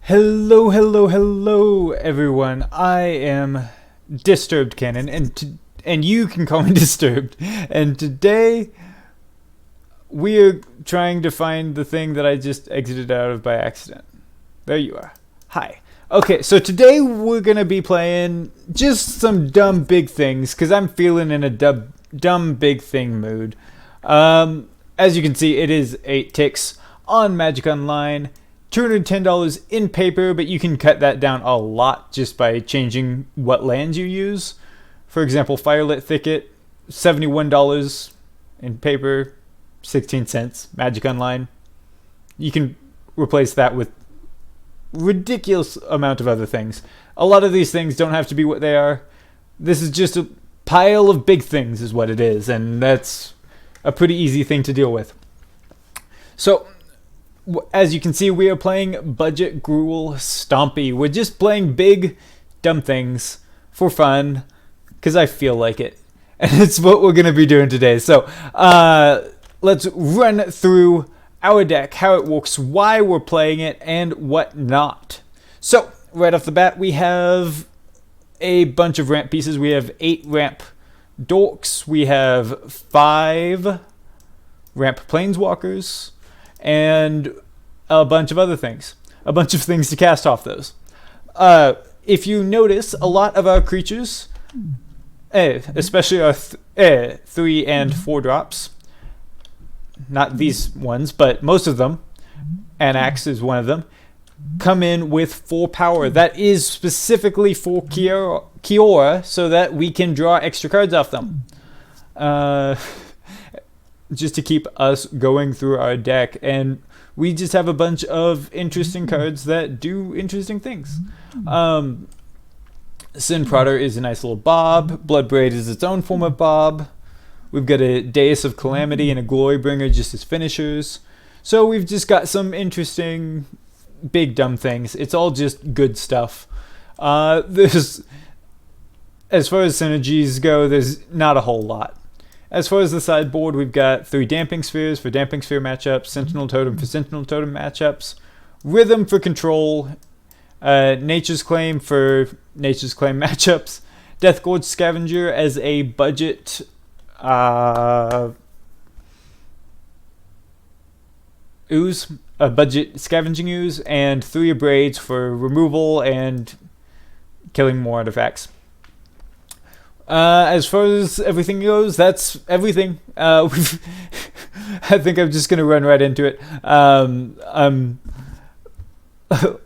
Hello, hello, hello, everyone. I am disturbedcanon, and you can call me Disturbed. And today we are trying to find the thing that I just exited out of by accident. There you are. Hi. Okay, so today we're gonna be playing just some dumb big things because I'm feeling in a dumb big thing mood. As you can see, it is 8 ticks on Magic Online. $210 in paper, but you can cut that down a lot just by changing what lands you use. For example, Firelit Thicket, $71 in paper, 16 cents, Magic Online. You can replace that with ridiculous amount of other things. A lot of these things don't have to be what they are. This is just a pile of big things is what it is, and that's a pretty easy thing to deal with. So, as you can see, we are playing Budget Gruul Stompy. We're just playing big, dumb things for fun, because I feel like it. And it's what we're going to be doing today. So, let's run through our deck, how it works, why we're playing it, and what not. So, right off the bat, we have a bunch of ramp pieces. We have 8 ramp dorks. We have 5 ramp planeswalkers. And a bunch of other things. A bunch of things to cast off those. If you notice, a lot of our creatures, especially our 3 and 4 drops, not these ones, but most of them, Anax is one of them, come in with 4 power. That is specifically for Kiora, so that we can draw extra cards off them. Just to keep us going through our deck, and we just have a bunch of interesting cards that do interesting things. Sin Prodder is a nice little Bob. Bloodbraid is its own form of Bob. We've got a Deus of Calamity and a Glorybringer just as finishers. So we've just got some interesting big dumb things. It's all just good stuff. As far as synergies go, there's not a whole lot. As far as the sideboard, we've got 3 Damping Spheres for Damping Sphere matchups, Sentinel Totem for Sentinel Totem matchups, Rhythm for control, Nature's Claim for Nature's Claim matchups, Death Gorge Scavenger as a budget ooze, a budget scavenging ooze, and 3 Abrades for removal and killing more artifacts. As far as everything goes, that's everything. I think I'm just going to run right into it. I'm a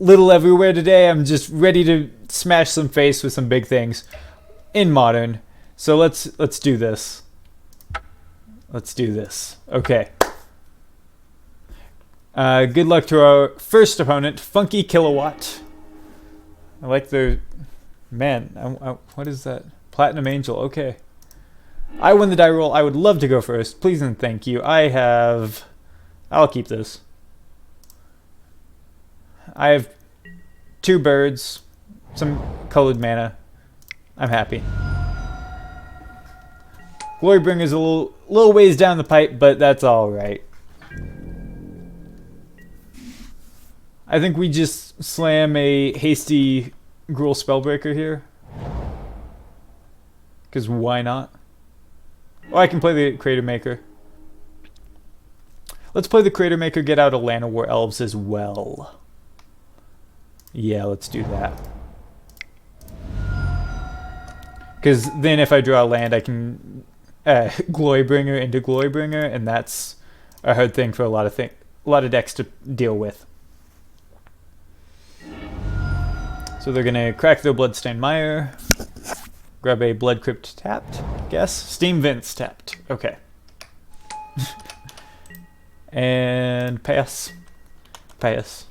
little everywhere today. I'm just ready to smash some face with some big things in Modern. So let's do this. Let's do this. Okay. Good luck to our first opponent, Funky Kilowatt. I like their... Man, what is that? Platinum Angel, okay. I win the die roll. I would love to go first. Please and thank you. I'll keep this. I have 2 birds, some colored mana. I'm happy. Glorybringer's a little ways down the pipe, but that's alright. I think we just slam a hasty Gruul Spellbreaker here. Because why not? Oh, I can play the Crater Maker. Let's play the Crater Maker, get out a Land of War Elves as well. Yeah, let's do that. Because then if I draw a land, I can Glorybringer into Glorybringer, and that's a hard thing for a lot of decks to deal with. So they're going to crack their Bloodstained Mire. Grab a Blood Crypt tapped, guess. Steam Vents tapped. Okay. And pass. Pass.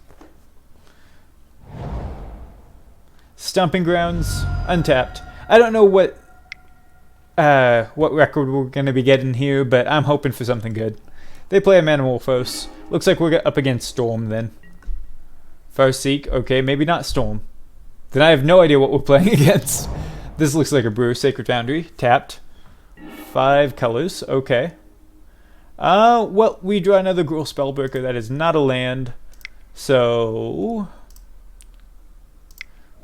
Stomping Grounds, untapped. I don't know what record we're going to be getting here, but I'm hoping for something good. They play a Manamorphose. Looks like we're up against Storm then. Farseek, okay, maybe not Storm. Then I have no idea what we're playing against. This looks like a Brewer Sacred Foundry. Tapped. 5 colors. Okay. Well, we draw another Gruul Spellbreaker. That is not a land. So,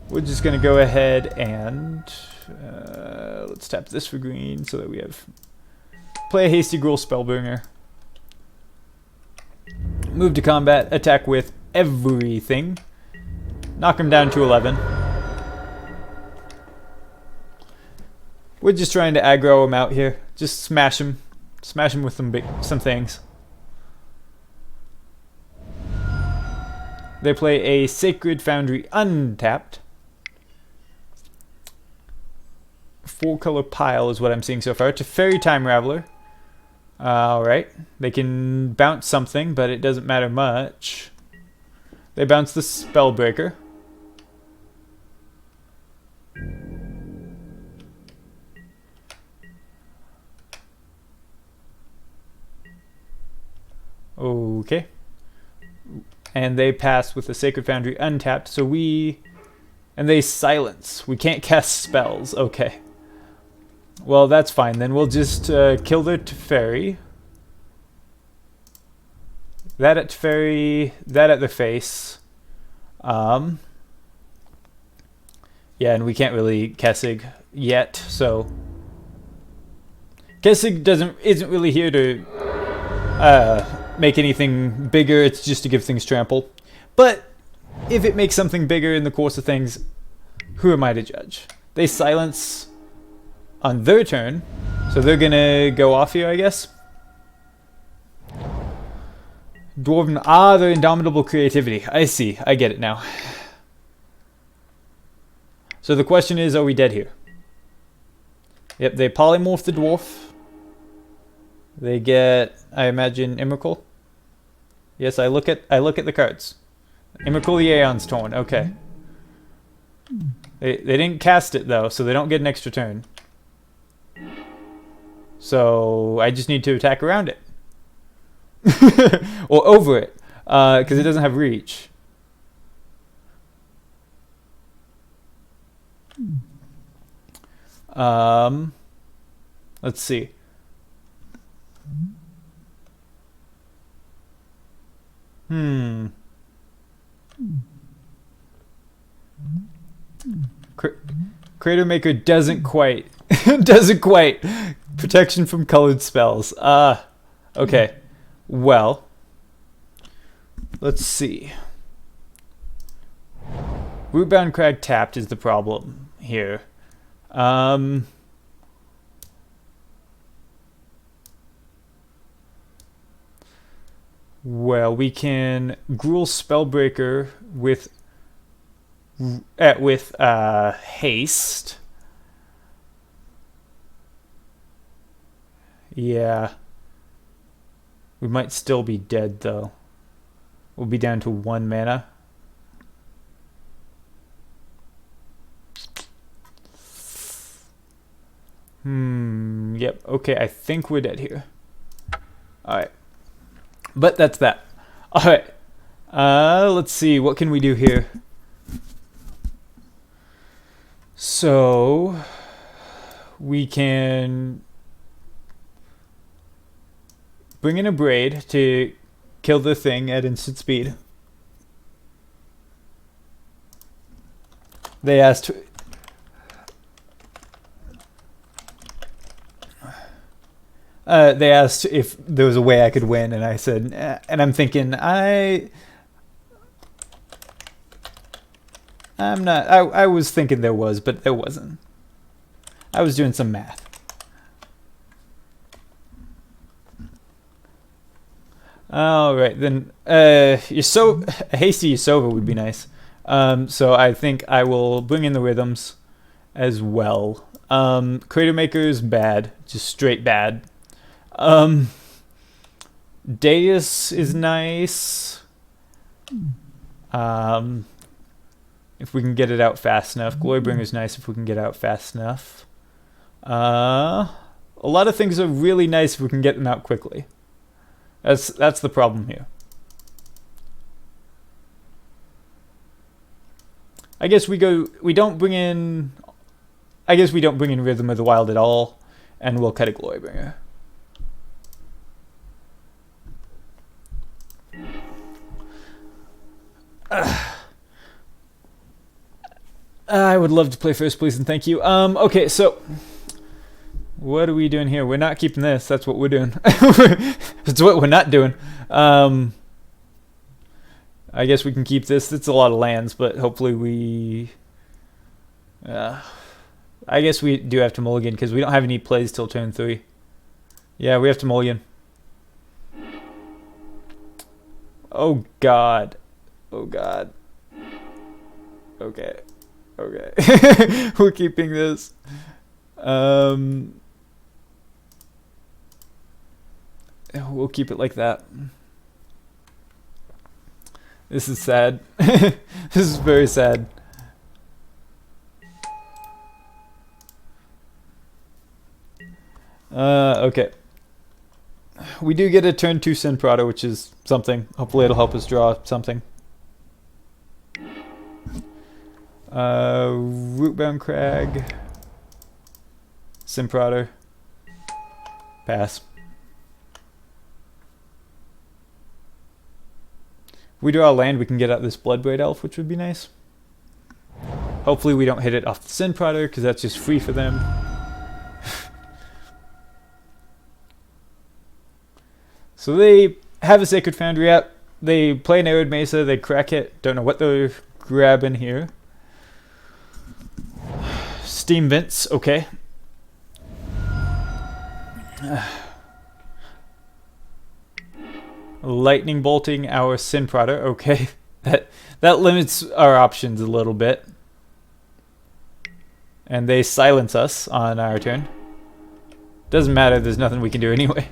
We're just going to go ahead and let's tap this for green so that we have play a hasty Gruul Spellbringer. Move to combat, attack with everything. Knock him down to 11. We're just trying to aggro him out here. Just smash him. Smash him with some things. They play a Sacred Foundry untapped. 4-color pile is what I'm seeing so far. Teferi Time Raveler. Alright. They can bounce something, but it doesn't matter much. They bounce the Spellbreaker. Okay. And they pass with the Sacred Foundry untapped, so we... And they silence. We can't cast spells. Okay. Well, that's fine. Then we'll just kill their Teferi. That at Teferi, that at the face. Yeah, and we can't really Kessig yet, so... Kessig isn't really here to make anything bigger. It's just to give things trample. But if it makes something bigger in the course of things, who am I to judge? They silence on their turn, so they're gonna go off here, I guess. Dwarven, their indomitable creativity. I see, I get it now. So the question is, are we dead here? Yep, they polymorph the dwarf. They get, I imagine, Emrakul. Yes, I look at the cards. Emrakul the Aeon's Torn. Okay. They didn't cast it though, so they don't get an extra turn. So I just need to attack around it. Or over it, because it doesn't have reach. Let's see. Crater Maker doesn't quite. Doesn't quite. Protection from colored spells. Okay. Well, let's see. Rootbound Crag tapped is the problem here. Well, we can Gruul Spellbreaker with haste. Yeah. We might still be dead though. We'll be down to 1 mana. Yep. Okay, I think we're dead here. Alright. But that's that. Alright. Let's see. What can we do here? So... we can... bring in a Braid to kill the thing at instant speed. They asked... they asked if there was a way I could win, and I said, and I'm thinking, I'm not, I was thinking there was, but there wasn't. I was doing some math. Alright, then, a hasty Yasova would be nice. So I think I will bring in the Rhythms as well. Crater Maker's bad, just straight bad. Deus is nice. If we can get it out fast enough. Glorybringer's nice if we can get out fast enough. A lot of things are really nice if we can get them out quickly. That's the problem here. I guess we don't bring in Rhythm of the Wild at all, and we'll cut a Glorybringer. I would love to play first, please, and thank you. Okay, so what are we doing here? We're not keeping this. That's what we're doing. That's what we're not doing. I guess we can keep this. It's a lot of lands, but hopefully we... I guess we do have to mulligan because we don't have any plays till turn 3. Yeah, we have to mulligan. Oh, God. Oh, God. Okay. Okay. We're keeping this. We'll keep it like that. This is sad. This is very sad. Okay. We do get a turn 2 Sin Prada, which is something. Hopefully it'll help us draw something. Rootbound Crag. Sin Prada. Pass. If we draw a land, we can get out this Bloodbraid Elf, which would be nice. Hopefully we don't hit it off the Sin Prada, because that's just free for them. So they have a Sacred Foundry up. They play an Arid Mesa. They crack it. Don't know what they're grabbing here. Steam Vents. Okay. Lightning Bolting our Sin Prada. Okay. That limits our options a little bit. And they silence us on our turn. Doesn't matter. There's nothing we can do anyway.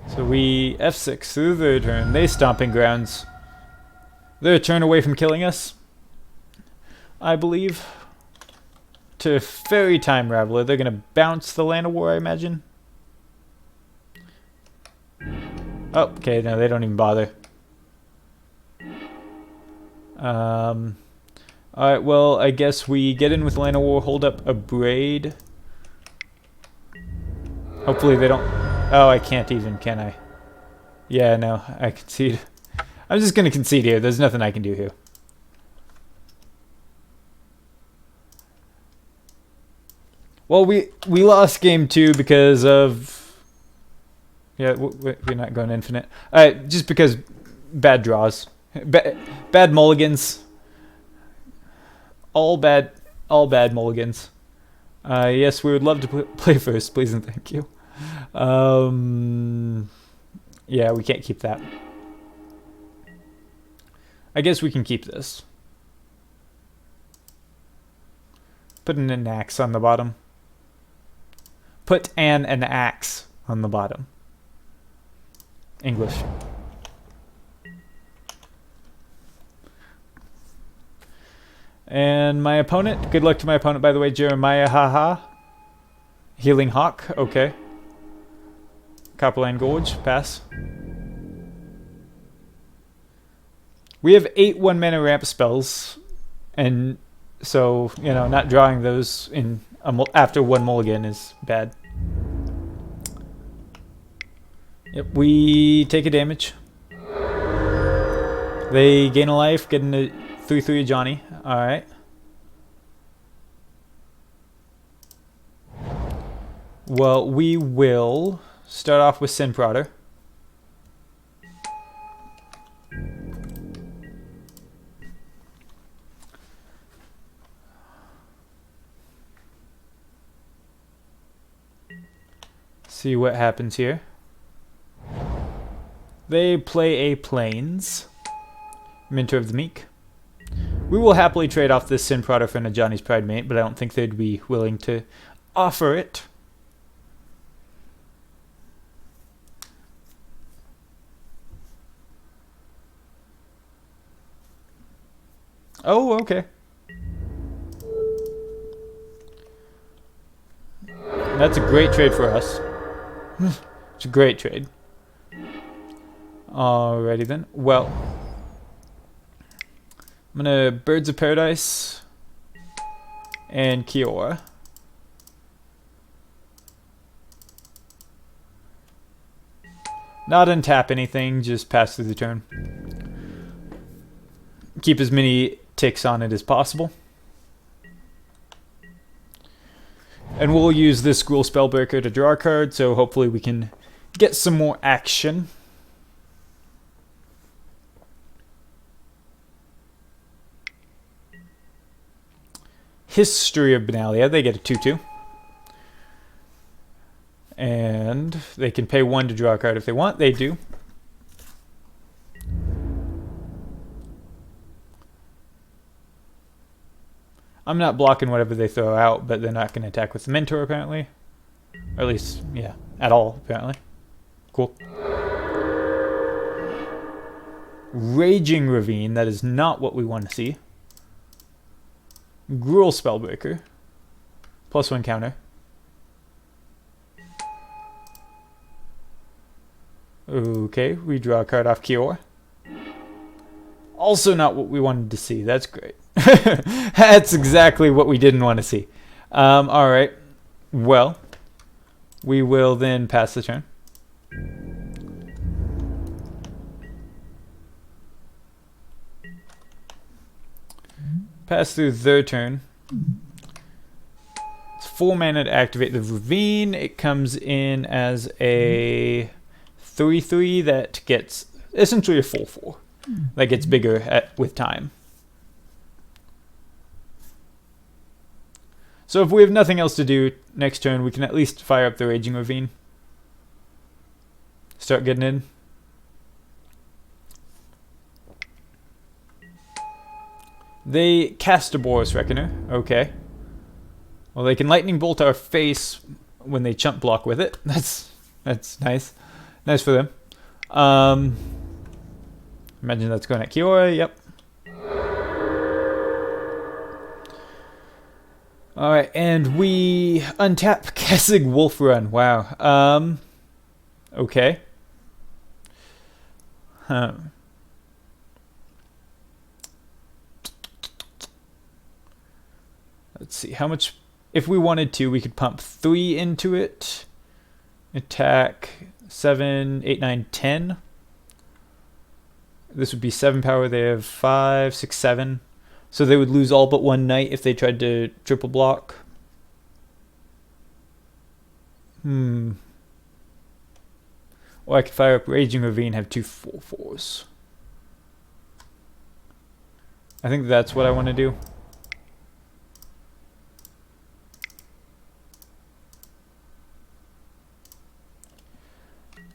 So we F6 through their turn. They Stomping Grounds. They're a turn away from killing us, I believe. To Fairy Time Raveler. They're going to bounce the Land of War, I imagine. Oh, okay. No, they don't even bother. Alright, well, I guess we get in with Land of War, hold up a Braid. Hopefully they don't... Oh, I can't even, can I? Yeah, no, I concede. I'm just going to concede here. There's nothing I can do here. Well, we lost game 2 because of... Yeah, we're not going infinite. Just because bad draws. Bad mulligans. All bad mulligans. Yes, we would love to play first, please and thank you. Yeah, we can't keep that. I guess we can keep this. Put an axe on the bottom. Put an axe on the bottom. English. And my opponent, good luck to my opponent, by the way, Jeremiah, haha. Healing Hawk, okay. Copperland Gorge, pass. We have 8 1-mana ramp spells, and so, you know, not drawing those in after 1 mulligan is bad. Yep, we take a damage. They gain a life, getting a 3/3 Johnny. Alright. Well, we will start off with Sin Prodder. See what happens here. They play a Plains. Mentor of the Meek. We will happily trade off this Sin Prodder for a Johnny's Pride Mate, but I don't think they'd be willing to offer it. Oh, okay. That's a great trade for us. It's a great trade. Alrighty then. Well, I'm gonna Birds of Paradise and Kiora. Not untap anything, just pass through the turn. Keep as many ticks on it as possible. And we'll use this Gruul Spellbreaker to draw a card, so hopefully we can get some more action. History of Benalia, they get a 2/2. And they can pay 1 to draw a card if they want, they do. I'm not blocking whatever they throw out, but they're not going to attack with the Mentor, apparently. Or at least, yeah, at all, apparently. Cool. Raging Ravine, that is not what we want to see. Gruul Spellbreaker. +1 counter. Okay, we draw a card off Kior. Also not what we wanted to see. That's great. That's exactly what we didn't want to see. Alright. Well, we will then pass the turn. Pass through their turn. It's 4 mana to activate the Ravine. It comes in as a 3/3 that gets essentially a 4/4. That gets bigger with time. So if we have nothing else to do next turn, we can at least fire up the Raging Ravine. Start getting in. They cast a Boros Reckoner. Okay. Well, they can Lightning Bolt our face when they chump block with it. That's nice. Nice for them. Imagine that's going at Kiora. Yep. Alright, and we untap Kessig Wolf Run. Wow. Okay. Let's see, how much... If we wanted to, we could pump 3 into it. Attack 7, 8, 9, 10. This would be 7 power. They have 5, 6, 7. So they would lose all but 1 knight if they tried to triple block. Or I could fire up Raging Ravine, have 2 4/4s. I think that's what I want to do.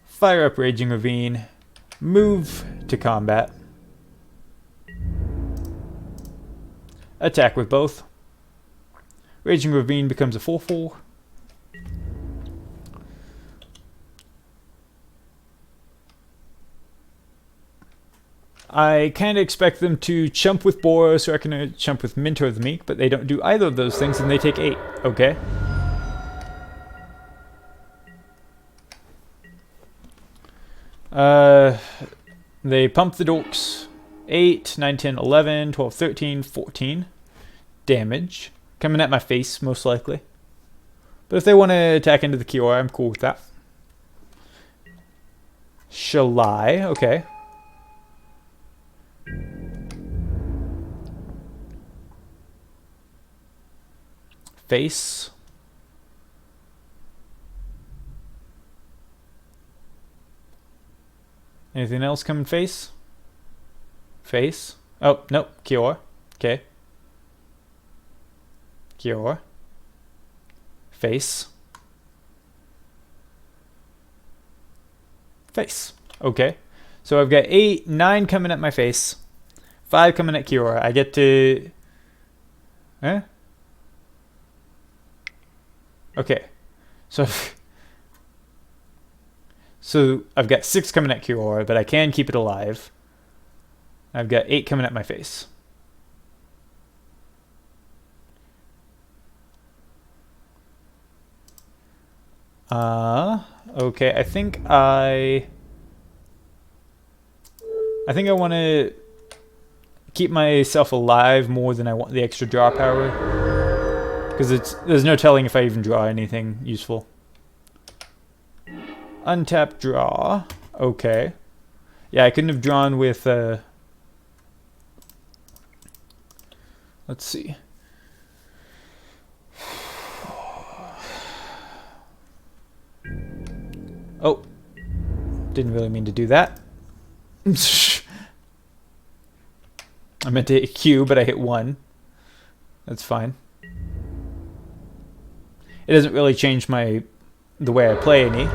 Fire up Raging Ravine. Move to combat. Attack with both. Raging Ravine becomes a 4/4. I kind of expect them to chump with Boros Reckoner, chump with Mentor of the Meek, but they don't do either of those things and they take 8. Okay. They pump the dorks. 8, 9, 10, 11, 12, 13, 14 damage. Coming at my face, most likely. But if they want to attack into the Kiora, I'm cool with that. Shall I? Okay. Face. Anything else coming face? Face. Oh, nope. Kiora. Okay. Kiora. Face. Face. Okay. So I've got 8, 9 coming at my face. 5 coming at Kiora. I get to... Eh? Okay. So... So I've got 6 coming at Kiora, but I can keep it alive. I've got 8 coming at my face. Okay, I think I want to keep myself alive more than I want the extra draw power. Because there's no telling if I even draw anything useful. Untap, draw. Okay. Yeah, I couldn't have drawn with... let's see. Oh. Didn't really mean to do that. I meant to hit Q, but I hit 1. That's fine. It doesn't really change the way I play any.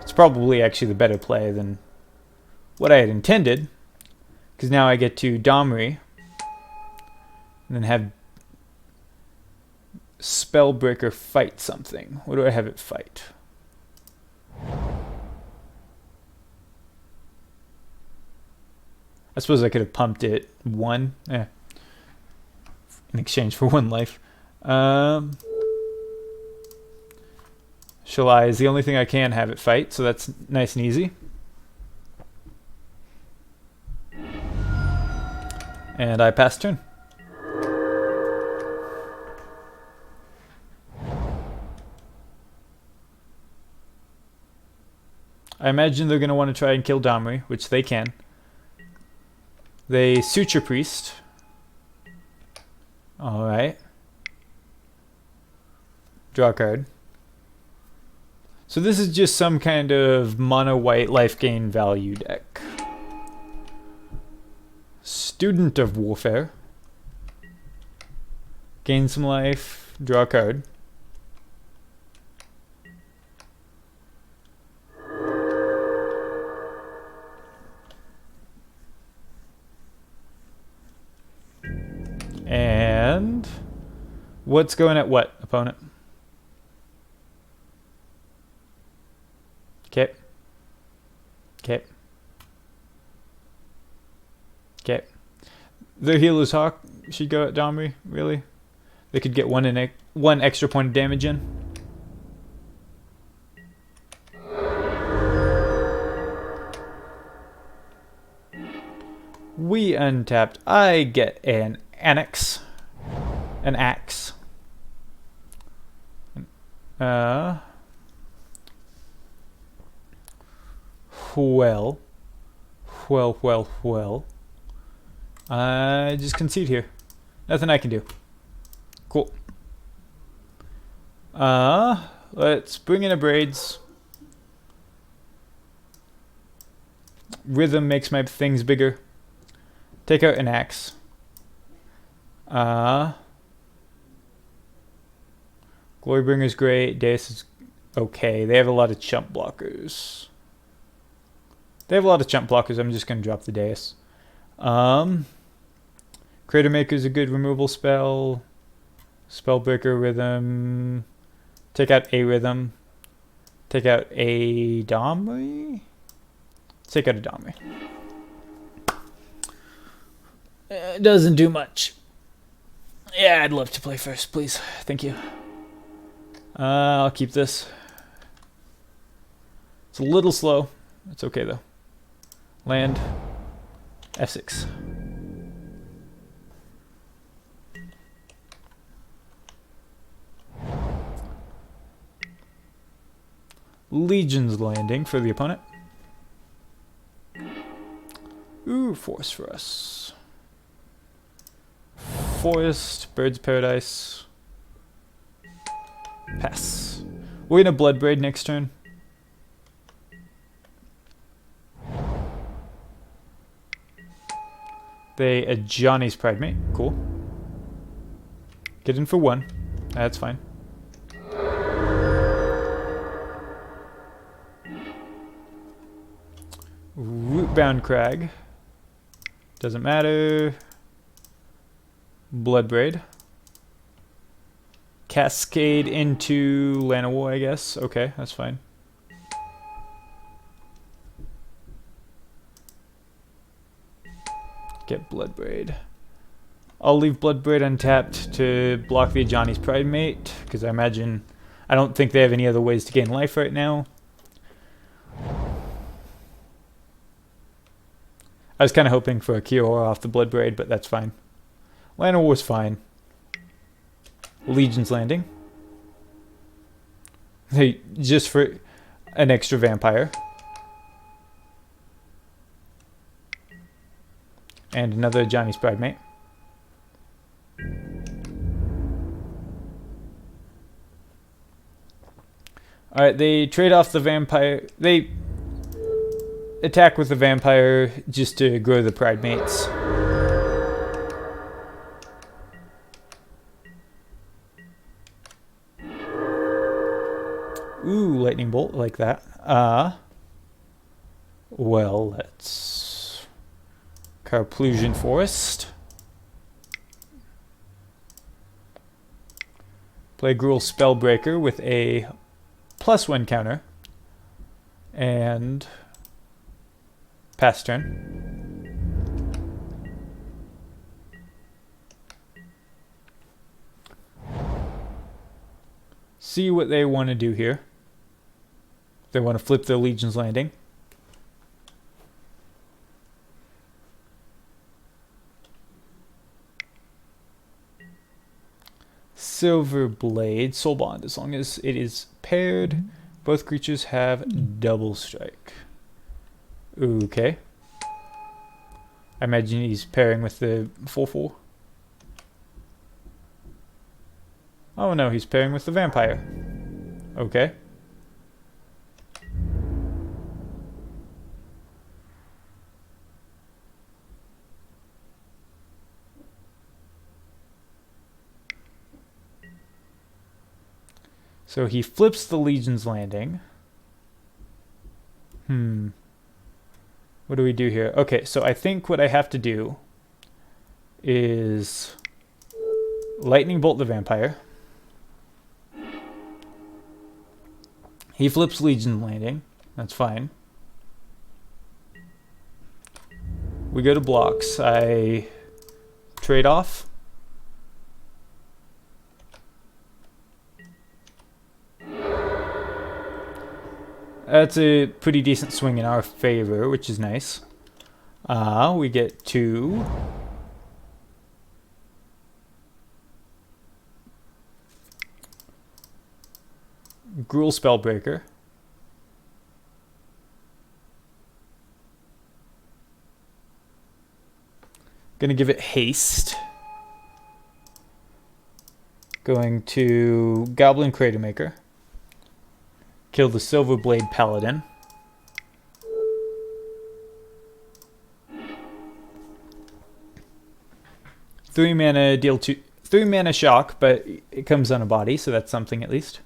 It's probably actually the better play than what I had intended. Because now I get to Domri. And then have Spellbreaker fight something. What do I have it fight? I suppose I could have pumped it 1. In exchange for 1 life. Shalai is the only thing I can have it fight, so that's nice and easy. And I pass turn. I imagine they're going to want to try and kill Domri, which they can. They Suture Priest. Alright. Draw a card. So this is just some kind of mono-white life gain value deck. Student of Warfare. Gain some life. Draw a card. And what's going at what, opponent? Okay. Okay. Okay. The Healer's Hawk should go at Domri, really? They could get one extra point of damage in. We untapped. I get an Annex. An axe. Well. I just concede here. Nothing I can do. Cool. Let's bring in a Braids. Rhythm makes my things bigger. Take out an axe. Glorybringer's great. Deus is okay. They have a lot of chump blockers. I'm just going to drop the Deus. Crater Maker's a good removal spell. Spellbreaker Rhythm. Take out a Rhythm. Take out a Domri. Take out a Domri. It doesn't do much. Yeah, I'd love to play first, please. Thank you. I'll keep this. It's a little slow. It's okay, though. Land. F6. Legion's Landing for the opponent. Ooh, Force for us. Forest, Bird's Paradise. Pass. We're gonna Bloodbraid next turn. They a Johnny's Pridemate. Cool. Get in for 1. That's fine. Rootbound Crag. Doesn't matter. Bloodbraid. Cascade into Llanowar, I guess. Okay, that's fine. Get Bloodbraid. I'll leave Bloodbraid untapped to block the Ajani's Pridemate, because I don't think they have any other ways to gain life right now. I was kind of hoping for a Kiora off the Bloodbraid, but that's fine. Llanowar was fine. Legion's Landing. Hey, just for an extra vampire. And another Johnny's Bridemate. Alright, they trade off the vampire. They attack with the vampire just to grow the Pridemates. Ooh, lightning bolt like that. Well, let's Carplusion Forest. Play Gruul Spellbreaker with a +1 counter. And pass turn. See what they want to do here. They want to flip their Legion's Landing. Silver Blade, Soul Bond, as long as it is paired. Both creatures have double strike. Okay. I imagine he's pairing with the 4/4. Oh no, he's pairing with the vampire. Okay. So he flips the Legion's Landing. What do we do here? Okay, so I think what I have to do is Lightning Bolt the vampire. He flips Legion Landing. That's fine. We go to blocks. I trade off. That's a pretty decent swing in our favor, which is nice. We get 2. Gruul Spellbreaker. Gonna give it haste. Going to Goblin Cratermaker. Kill the Silver Blade Paladin. Three mana, deal 2. 3 mana shock, but it comes on a body, so that's something at least.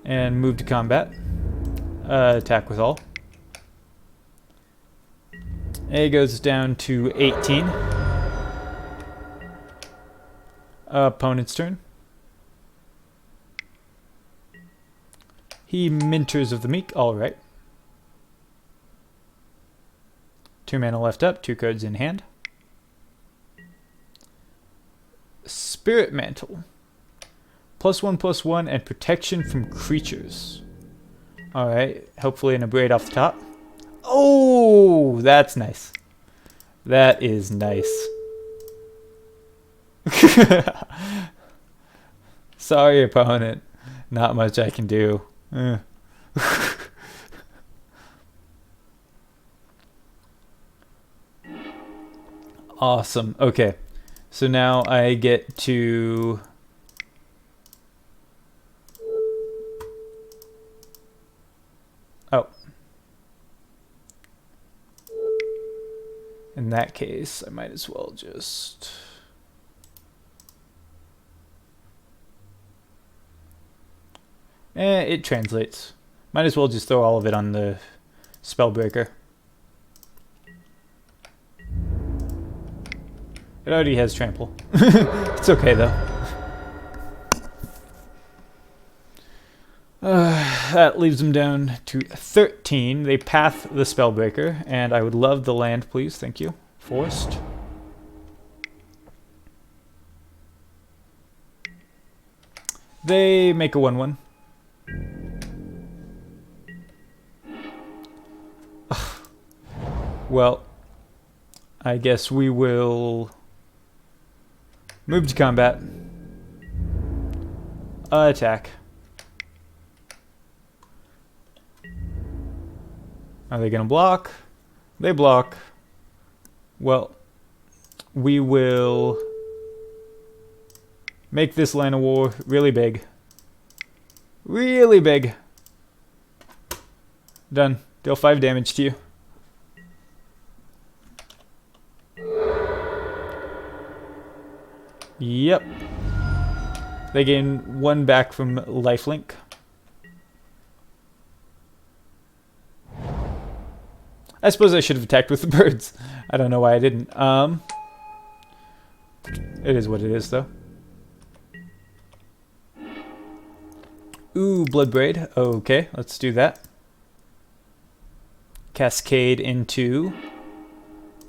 And move to combat. Attack with all. A goes down to 18. Opponent's turn. He Minters of the Meek. Alright. 2 mana left up, 2 cards in hand. Spirit Mantle. +1/+1 and protection from creatures. Alright, hopefully an Abrade off the top. Oh, that's nice. That is nice. Sorry, opponent. Not much I can do. Awesome. Okay. So now I get to... Oh. In that case, I might as well just... it translates. Might as well just throw all of it on the Spellbreaker. It already has trample. It's okay though. That leaves them down to 13. They path the Spellbreaker, and I would love the land, please. Thank you. Forest. They make a 1/1. Well, I guess we will move to combat. Attack. Are they gonna block? They block. Well, we will make this line of war really big. Really big. Done. Deal 5 damage to you. Yep. They gain 1 back from lifelink. I suppose I should have attacked with the birds. I don't know why I didn't. It is what it is, though. Ooh, Blood Braid. Okay, let's do that. Cascade into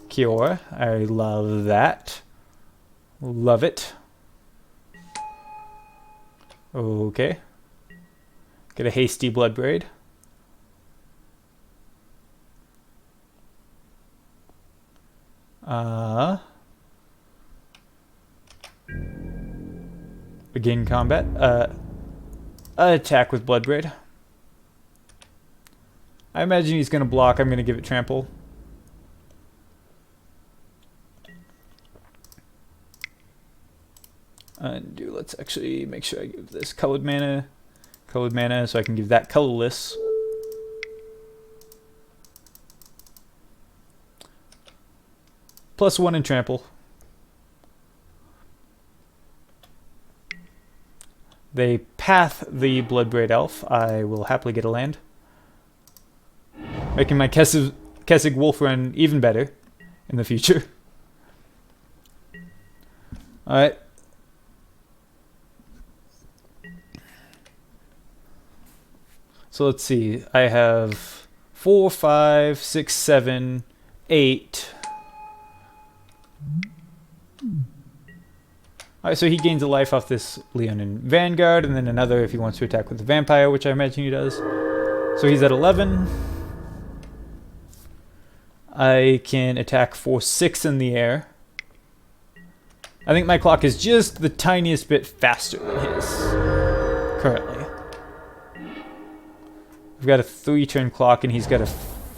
Kiora. I love that. Love it. Okay. Get a hasty Blood Braid. Begin combat. Attack with Blood Braid. I imagine he's going to block. I'm going to give it trample. Undo. Let's actually make sure I give this colored mana so I can give that colorless. +1 in trample. They path the Bloodbraid Elf. I will happily get a land. Making my Kessig Wolf run even better in the future. Alright. So let's see. I have 4, 5, 6, 7, 8. Alright, so he gains a life off this Leonin Vanguard, and then another if he wants to attack with the Vampire, which I imagine he does. So he's at 11. I can attack for 6 in the air. I think my clock is just the tiniest bit faster than his currently. I've got a 3-turn clock, and he's got a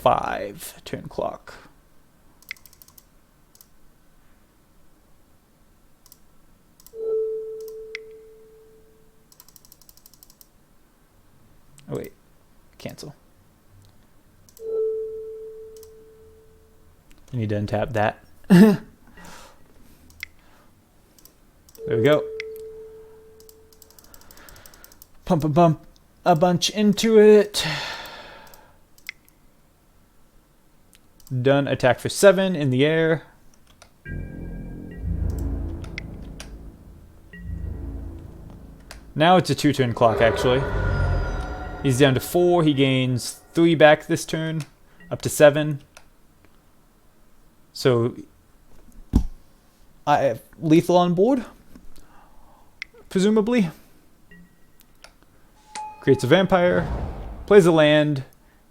5-turn clock. Oh wait, cancel. I need to untap that. There we go. Pump a bunch into it. Done. Attack for 7 in the air. Now it's a 2-turn clock actually. He's down to 4. He gains 3 back this turn, up to 7. So I have lethal on board, presumably. Creates a vampire, plays a land,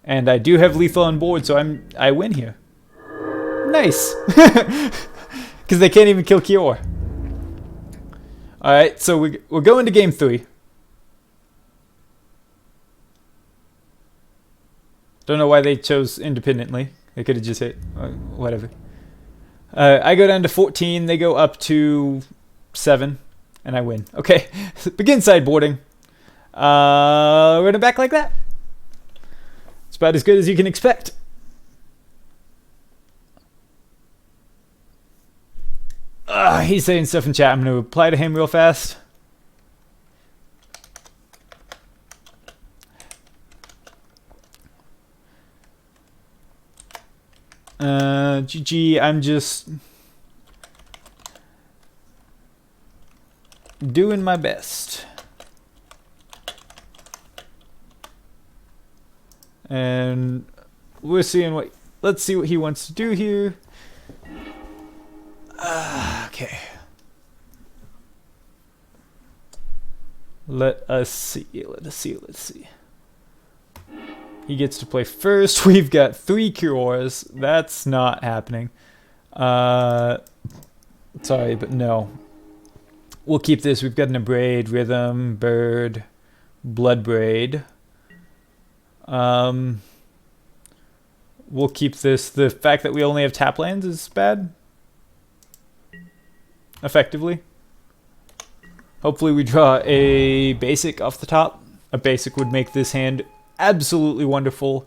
and I do have lethal on board, so I win here. Nice, because they can't even kill Kior. All right, so we're going to game 3. Don't know why they chose independently. They could have just hit, whatever. I go down to 14. They go up to 7, and I win. Okay, begin sideboarding. Run it back like that. It's about as good as you can expect. He's saying stuff in chat. I'm going to reply to him real fast. GG, I'm just doing my best. And we're seeing let's see what he wants to do here. Okay. Let us see. He gets to play first. We've got 3 cures. That's not happening. Sorry, but no. We'll keep this. We've got an abrade, rhythm, bird, blood braid. We'll keep this. The fact that we only have tap lands is bad. Effectively. Hopefully we draw a basic off the top. A basic would make this hand absolutely wonderful.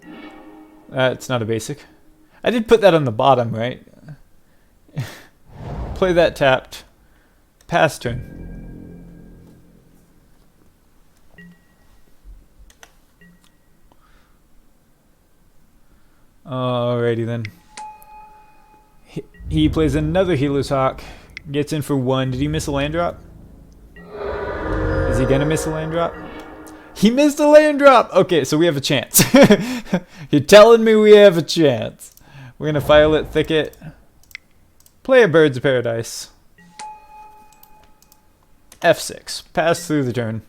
It's not a basic. I did put that on the bottom, right? Play that tapped. Pass turn. Alrighty then. He plays another Healer's Hawk. Gets in for 1. Did he miss a land drop? Is he gonna miss a land drop? He missed a land drop! Okay, so we have a chance. You're telling me we have a chance. We're gonna Firelit Thicket. Play a Birds of Paradise. F6. Pass through the turn.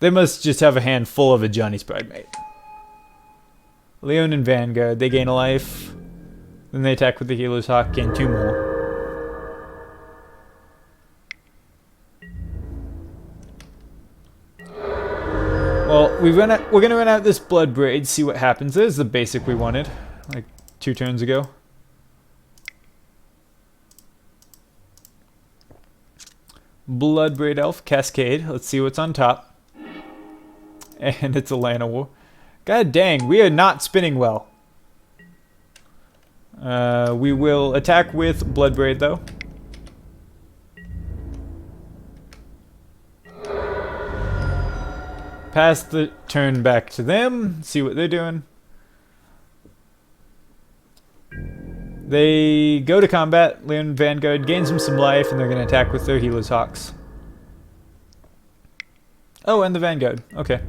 They must just have a hand full of a Johnny's Bridemate. Leon and Vanguard, they gain a life. Then they attack with the Healer's Hawk, gain 2 more. Well, we're gonna run out this Blood Braid, see what happens. There's the basic we wanted, like 2 turns ago. Blood Braid Elf, Cascade. Let's see what's on top. And it's a Llanowar. God dang, we are not spinning well. We will attack with Blood Braid though. Pass the turn back to them, see what they're doing. They go to combat. Leon Vanguard gains them some life, and they're going to attack with their Healer's Hawks. Oh, and the Vanguard. Okay.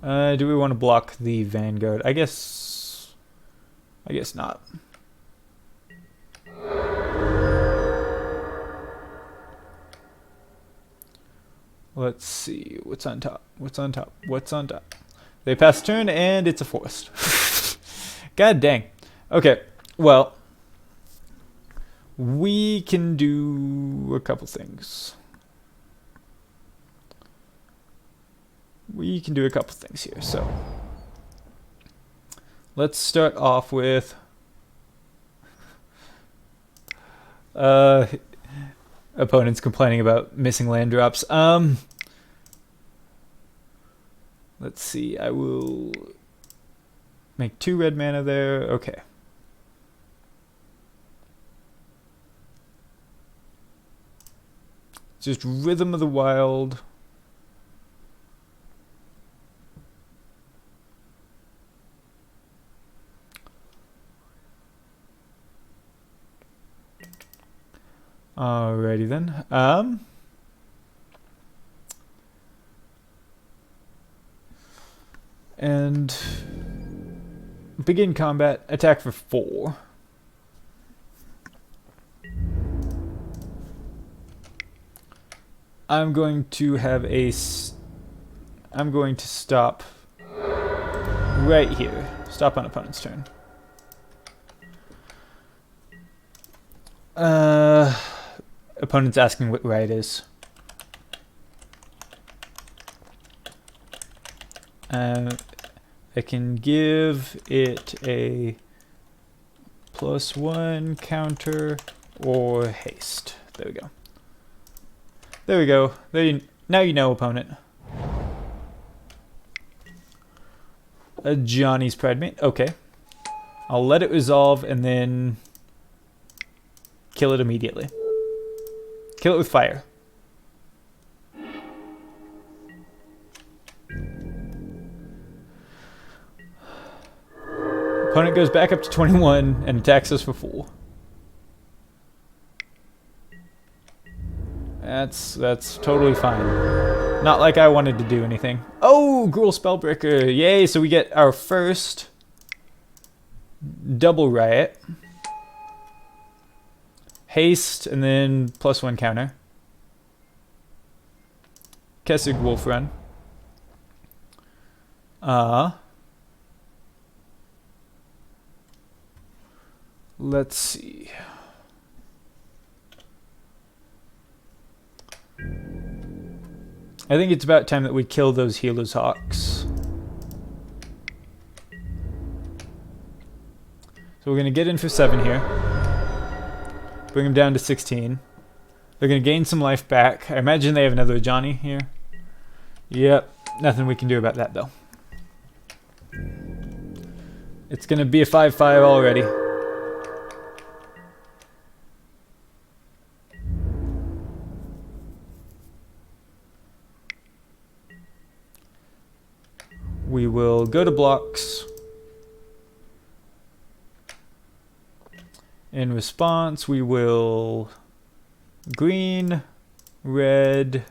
Do we want to block the Vanguard? I guess not. Let's see. What's on top? What's on top? What's on top? They pass turn, and it's a forest. God dang. Okay. Well, we can do a couple things. We can do a couple things here. So, let's start off with opponents complaining about missing land drops. Let's see. I will make 2 red mana there. Okay. Just Rhythm of the Wild. Alrighty then. And begin combat. Attack for 4. I'm going to have I'm going to stop right here. Stop on opponent's turn. Opponent's asking what right is. I can give it a +1 counter or haste. There we go. There we go. Now you know, opponent. A Johnny's Pridemate. Okay. I'll let it resolve and then kill it immediately. Kill it with fire. Opponent goes back up to 21 and attacks us for 4. That's totally fine. Not like I wanted to do anything. Oh, Gruul Spellbreaker. Yay, so we get our first double riot. Haste, and then +1 counter. Kessig Wolf Run. Let's see. I think it's about time that we kill those Healer's Hawks. So we're going to get in for 7 here. Bring them down to 16. They're going to gain some life back. I imagine they have another Johnny here. Yep, nothing we can do about that though. It's going to be a 5-5 already. We will go to blocks. In response, we will green, red,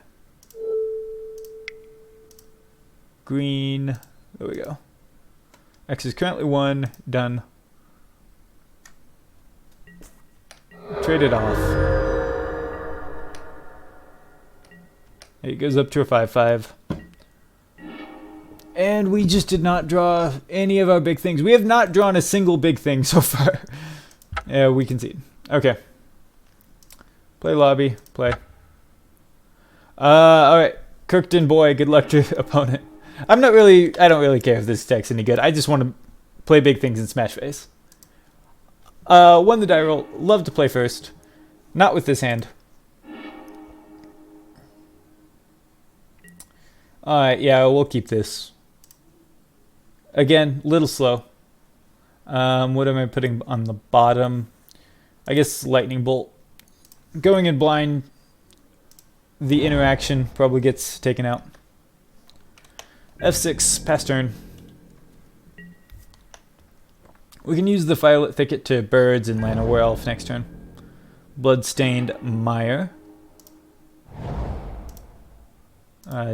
green. There we go. X is currently 1. Done. Trade it off. It goes up to a 5-5. And we just did not draw any of our big things. We have not drawn a single big thing so far. Yeah, we concede. Okay. Play lobby. Play. Alright. Kirkton boy, good luck to opponent. I don't really care if this deck's any good. I just want to play big things in Smash Face. Won the die roll. Love to play first. Not with this hand. Alright, yeah, we'll keep this. Again, little slow. What am I putting on the bottom? I guess lightning bolt. Going in blind, the interaction probably gets taken out. F6, pass turn. We can use the Violet Thicket to birds and land a werewolf next turn. Bloodstained Mire.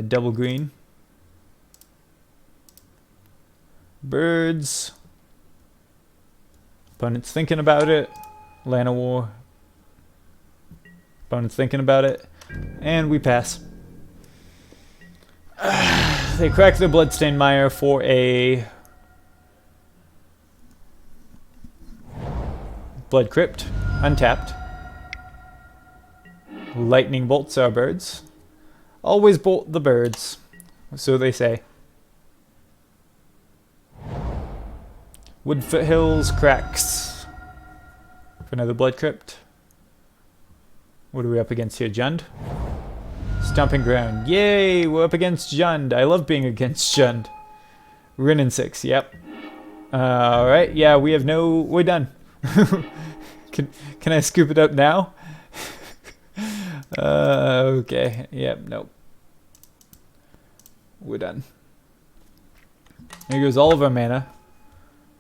Double green. Birds. Opponent's thinking about it. Lana War. Opponent's thinking about it. And we pass. They crack the Bloodstained Mire for a Blood Crypt. Untapped. Lightning bolts our birds. Always bolt the birds. So they say. Wood Foothills cracks for another Blood Crypt. What are we up against here? Jund? Stomping Ground. Yay! We're up against Jund. I love being against Jund. Rin 6. Yep. Alright. Yeah, we have no... We're done. Can I scoop it up now? Okay. Yep. Nope. We're done. Here goes all of our mana.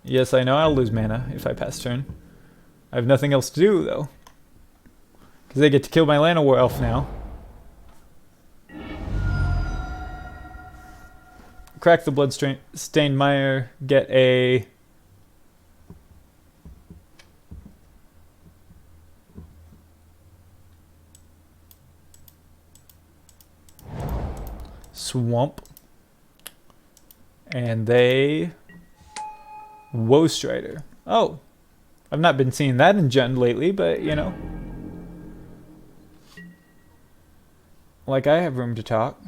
Yes, I know I'll lose mana if I pass turn. I have nothing else to do, though. Because they get to kill my Lana War Elf now. Crack the Bloodstained Mire. Get a... Swamp. And they... Woe Strider. Oh. I've not been seeing that in Jund lately, but, you know. Like I have room to talk.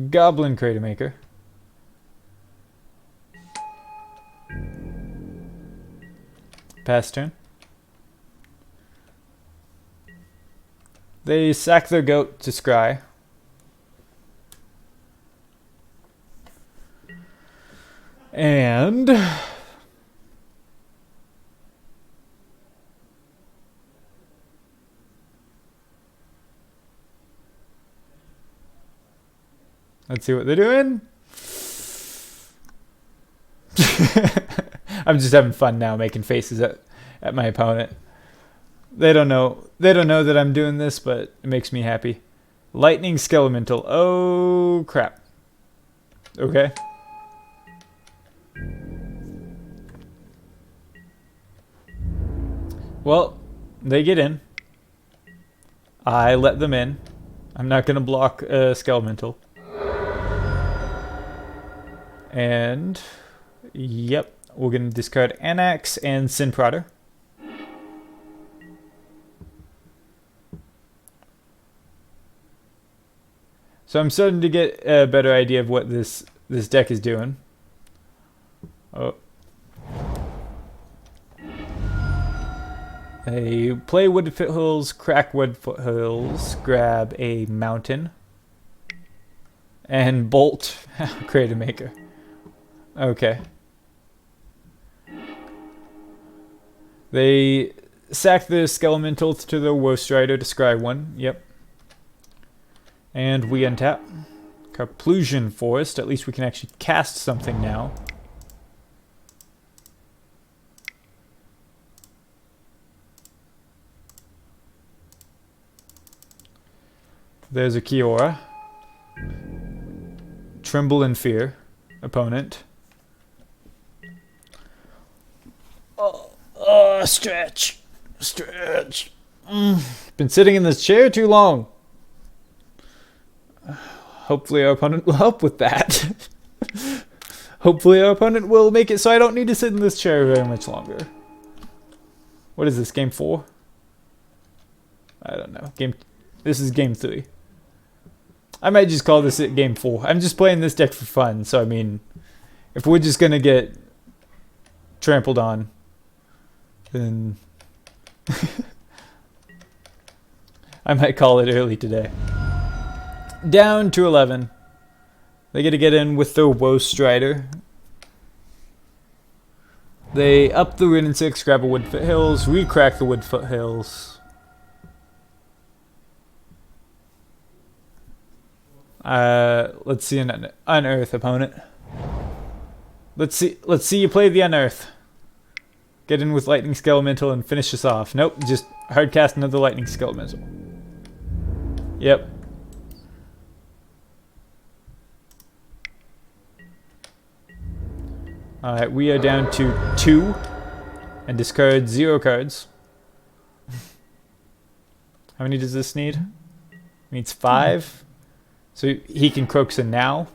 Goblin Crater Maker. Pass turn. They sack their goat to scry. And let's see what they're doing. I'm just having fun now making faces at my opponent. They don't know that I'm doing this, but it makes me happy. Lightning Skelemental. Oh crap. Okay. Well, they get in. I let them in. I'm not going to block Skelemental. And, yep, we're going to discard Anax and Sin Prodder. So I'm starting to get a better idea of what this deck is doing. Oh. They play wooded foothills, crack wood foothills, grab a mountain, and bolt create a maker. Okay. They sack the skelemental to the Woe Strider to scry 1. Yep. And we untap. Carplusion Forest. At least we can actually cast something now. There's a Kiora. Tremble in Fear. Opponent. Oh, stretch. Stretch. Been sitting in this chair too long. Hopefully our opponent will help with that. Hopefully our opponent will make it so I don't need to sit in this chair very much longer. What is this, game 4? I don't know. This is game 3. I might just call this game 4. I'm just playing this deck for fun, so I mean, if we're just gonna get trampled on, then I might call it early today. Down to 11. They get to get in with the Woe Strider. They up the Rin and 6, grab a Woodfoot Hills, recrack the Woodfoot Hills. Let's see an Unearth, opponent. Let's see you play the Unearth. Get in with Lightning Skelemental and finish this off. Nope, just hard cast another Lightning Skelemental. Yep. Alright, we are down to 2 and discard 0 cards. How many does this need? It needs 5. So he can Croakson now.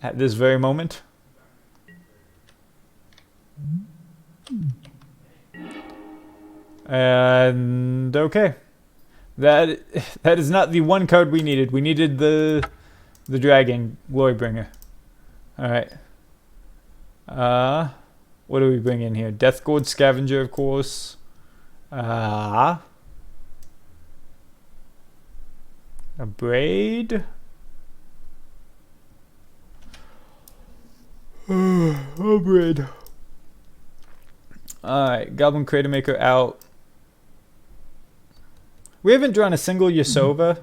At this very moment. And okay. That is not the one card we needed. We needed the Dragon Glorybringer. Alright. What do we bring in here? Death Gourd Scavenger, of course. A Braid. A Braid. Alright, Goblin Crater Maker out. We haven't drawn a single Yasova.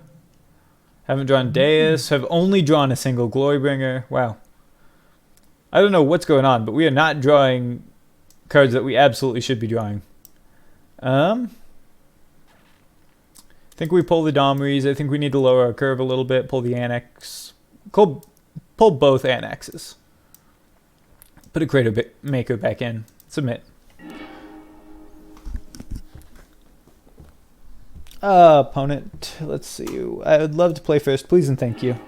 Haven't drawn Deus. Have only drawn a single Glorybringer. Wow. I don't know what's going on, but we are not drawing cards that we absolutely should be drawing. I think we pull the Domries. I think we need to lower our curve a little bit. Pull the Annex. Pull both Annexes. Put a Crater Maker back in. Submit. Opponent. Let's see. I would love to play first. Please and thank you.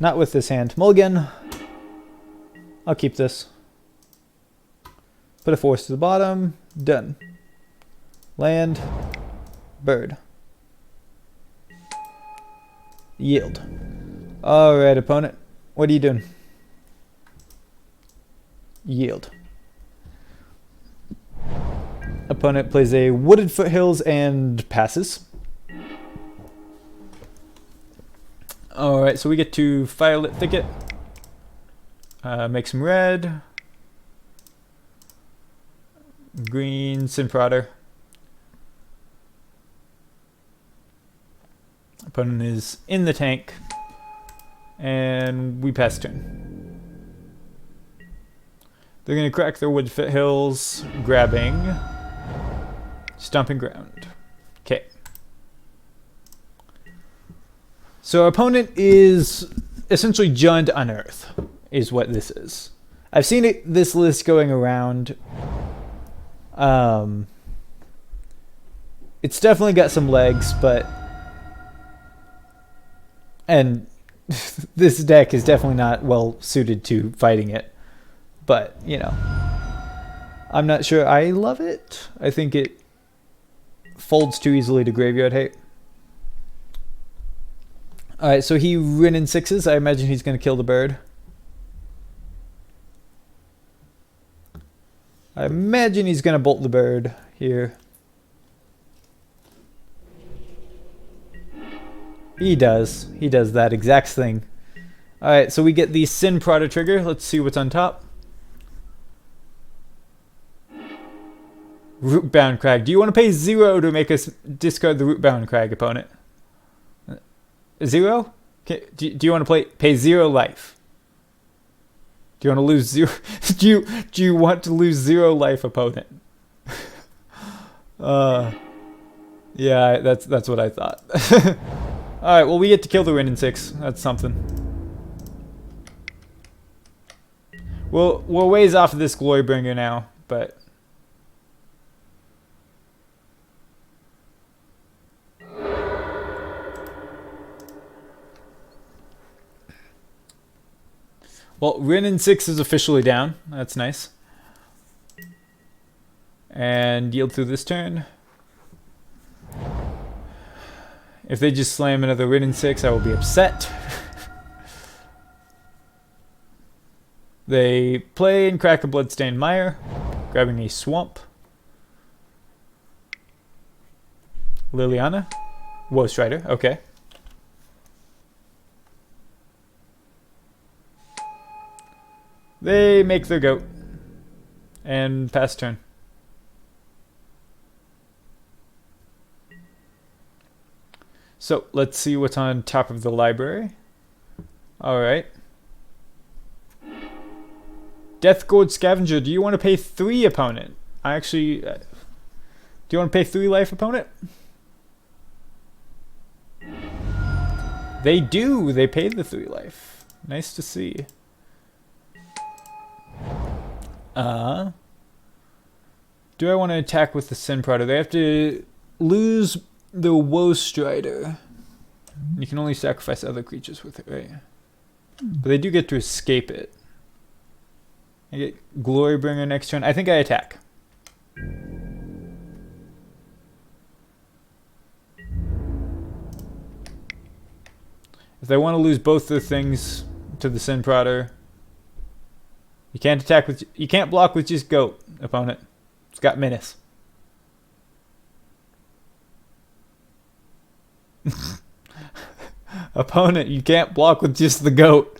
Not with this hand. Mulligan. I'll keep this. Put a force to the bottom. Done. Land. Bird. Yield. Alright, opponent. What are you doing? Yield. Opponent plays a Wooded Foothills and passes. Alright, so we get to Firelit Thicket. Make some red. Green Sinprodder. Opponent is in the tank. And we pass turn. They're going to crack their Wood Foothills, grabbing Stomping Ground. Okay. So our opponent is essentially Jund Unearth, is what this is. I've seen this list going around. It's definitely got some legs, but... And this deck is definitely not well suited to fighting it. But, you know, I'm not sure I love it. I think it folds too easily to graveyard hate. Alright, so he ran in 6s. I imagine he's going to kill the bird. I imagine he's going to bolt the bird here. He does. He does that exact thing. Alright, so we get the Sin Prada trigger. Let's see what's on top. Rootbound Crag. Do you want to pay 0 to make us discard the Rootbound Crag, opponent? 0? Okay. Do you want to pay 0 life? Do you want to lose 0? do you want to lose 0 life, opponent? Yeah, that's what I thought. All right, well we get to kill the Rin in 6. That's something. We're ways off of this Glorybringer now, but. Well, Rin in 6 is officially down. That's nice. And yield through this turn. If they just slam another Rin in 6, I will be upset. They play and crack a Bloodstained Mire, grabbing a Swamp. Liliana. Woe Strider, okay. They make their goat. And pass turn. So, let's see what's on top of the library. Alright. Death Gourd Scavenger, do you want to pay 3, opponent? I actually... do you want to pay 3 life, opponent? They do! They paid the 3 life. Nice to see. Do I want to attack with the Sin Prada? They have to lose the Woe Strider. You can only sacrifice other creatures with it, right? But they do get to escape it. I get Glorybringer next turn. I think I attack. If they want to lose both their things to the Sin Prada, you can't attack with. You can't block with just goat, opponent. It's got menace. Opponent, you can't block with just the goat.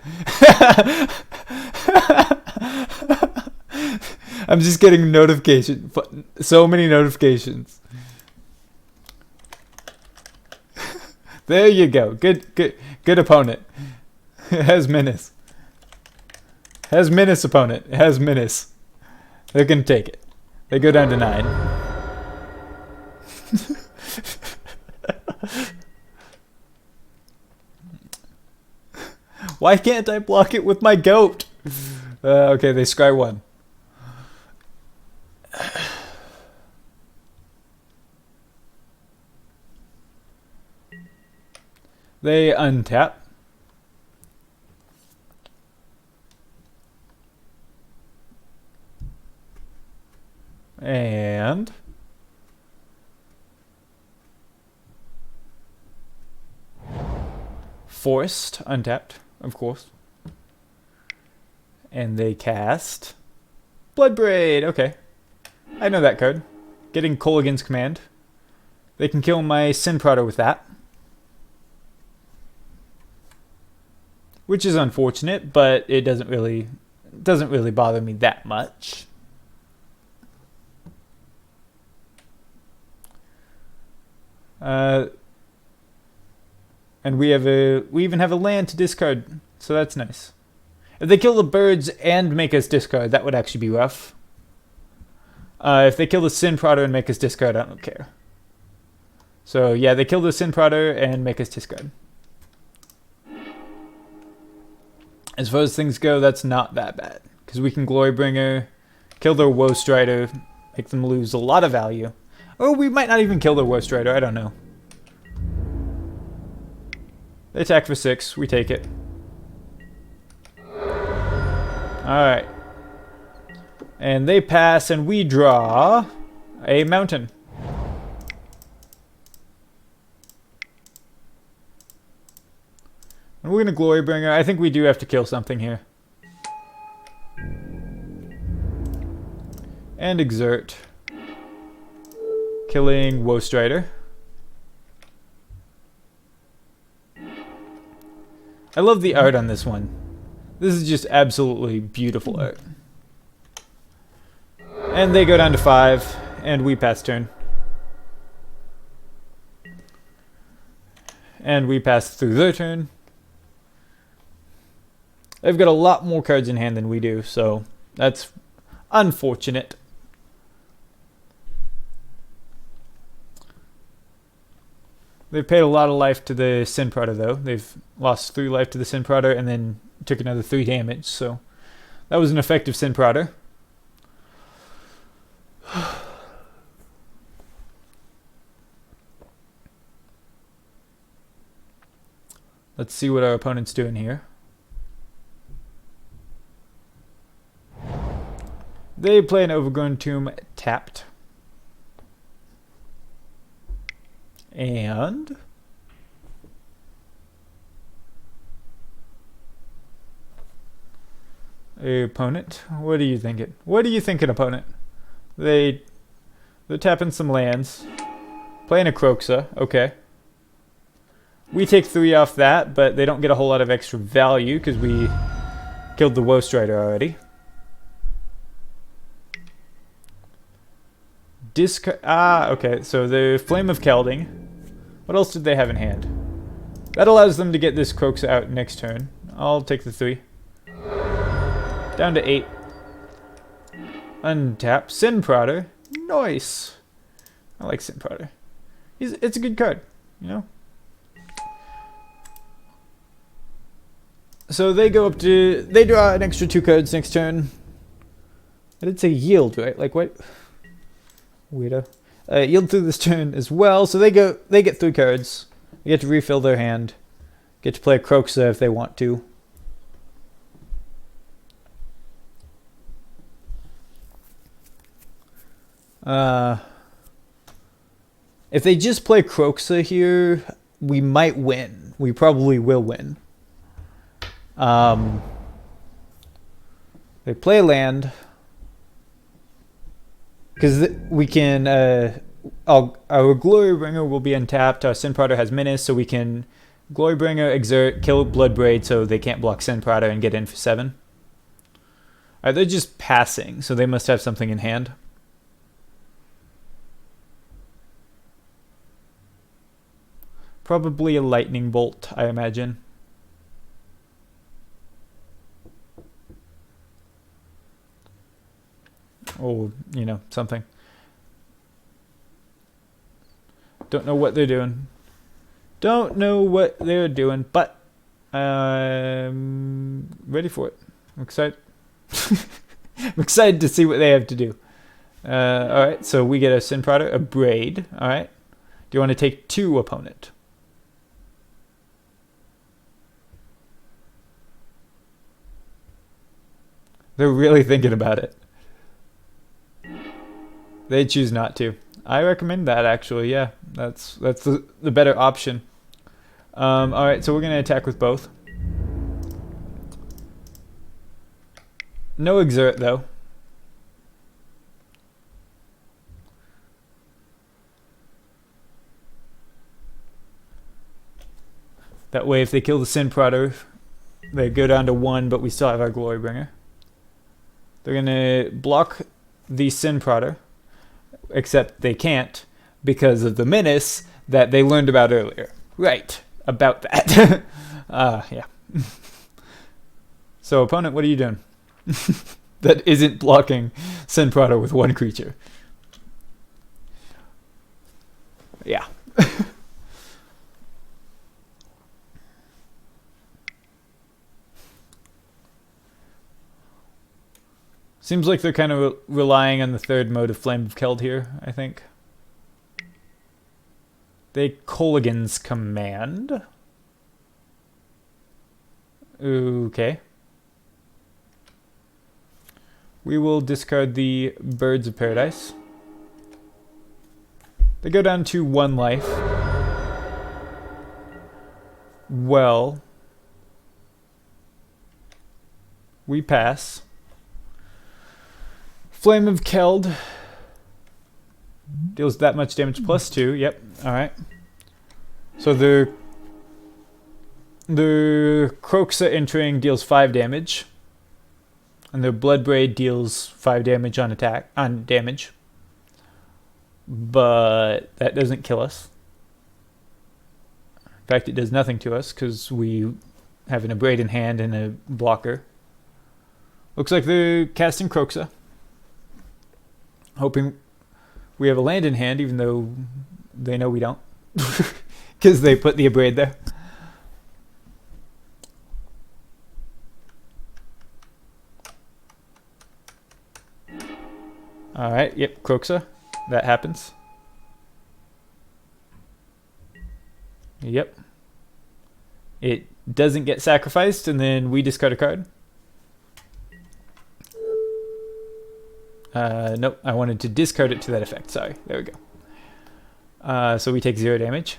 I'm just getting notifications. So many notifications. There you go. Good opponent. It has menace. Has menace, opponent. It has menace. They're gonna take it. They go down to 9. Why can't I block it with my goat? Okay, they scry 1. They untap. And forced, untapped, of course. And they cast Bloodbraid. Okay, I know that card. Getting Kolaghan's Command. They can kill my Sin Prada with that, which is unfortunate, but it doesn't really bother me that much. And we even have a land to discard, so that's nice. If they kill the birds and make us discard, that would actually be rough. If they kill the Sin Prada and make us discard, I don't care. So yeah, they kill the Sin Prada and make us discard. As far as things go, that's not that bad, because we can Glorybringer, kill their Woe Strider, make them lose a lot of value. Or we might not even kill their Woe Strider, I don't know. They attack for 6, we take it. Alright. And they pass, and we draw a mountain. we're gonna Glorybringer. I think we do have to kill something here. And exert. Killing Woestrider. I love the art on this one. This is just absolutely beautiful art. And they go down to 5, and we pass turn. And we pass through their turn. They've got a lot more cards in hand than we do, so that's unfortunate. They've paid a lot of life to the Sin Prodder, though. They've lost 3 life to the Sin Prodder and then took another 3 damage, so that was an effective Sin Prodder. Let's see what our opponent's doing here. They play an Overgrown Tomb tapped. And opponent, what are you thinking? What are you thinking, opponent? They're tapping some lands, playing a Kroxa. Okay. We take 3 off that, but they don't get a whole lot of extra value because we killed the Woestrider already. Okay, so the Flame of Kelding. What else did they have in hand? That allows them to get this Kroxa out next turn. I'll take the 3. Down to 8. Untap. Sin Prodder. Nice. I like Sin Prodder. It's a good card, you know? So they go up to... They draw an extra 2 cards next turn. I did say yield, right? Like, what? Weirdo. Yield through this turn as well. So they get 3 cards. They get to refill their hand. Get to play a Kroxa if they want to. If they just play Kroxa here, we might win. We probably will win. They play land. Because we can, our Glorybringer will be untapped. Our Sin Prodder has Menace, so we can Glorybringer, Exert, kill Bloodbraid so they can't block Sin Prodder and get in for 7. Alright, they're just passing, so they must have something in hand. Probably a Lightning Bolt, I imagine. Or, you know, something. Don't know what they're doing. Don't know what they're doing, but I'm ready for it. I'm excited. I'm excited to see what they have to do. Alright, so we get a Sin Prodder, a Braid. Alright. Do you want to take 2, opponent? They're really thinking about it. They choose not to. I recommend that, actually. Yeah, that's the better option. Alright, so we're going to attack with both. No Exert, though. That way, if they kill the Sin Prodder, they go down to 1, but we still have our Glorybringer. They're going to block the Sin Prodder, except they can't because of the Menace that they learned about earlier. Right, about that. Yeah. So, opponent, what are you doing? That isn't blocking Sin Prodder with 1 creature. Yeah. Seems like they're kind of relying on the 3rd mode of Flame of Keld here, I think. They Kolaghan's Command. Okay. We will discard the Birds of Paradise. They go down to 1 life. Well, we pass. Flame of Keld deals that much damage +2. Yep. All right. So the Croxa entering deals 5 damage, and the Bloodbraid deals 5 damage on damage. But that doesn't kill us. In fact, it does nothing to us because we have an Abrade in hand and a blocker. Looks like they're casting Croxa, hoping we have a land in hand, even though they know we don't, because they put the Abrade there. All right. Yep. Croxa. That happens. Yep. It doesn't get sacrificed, and then we discard a card. Nope, I wanted to discard it to that effect. Sorry, there we go. So we take 0 damage.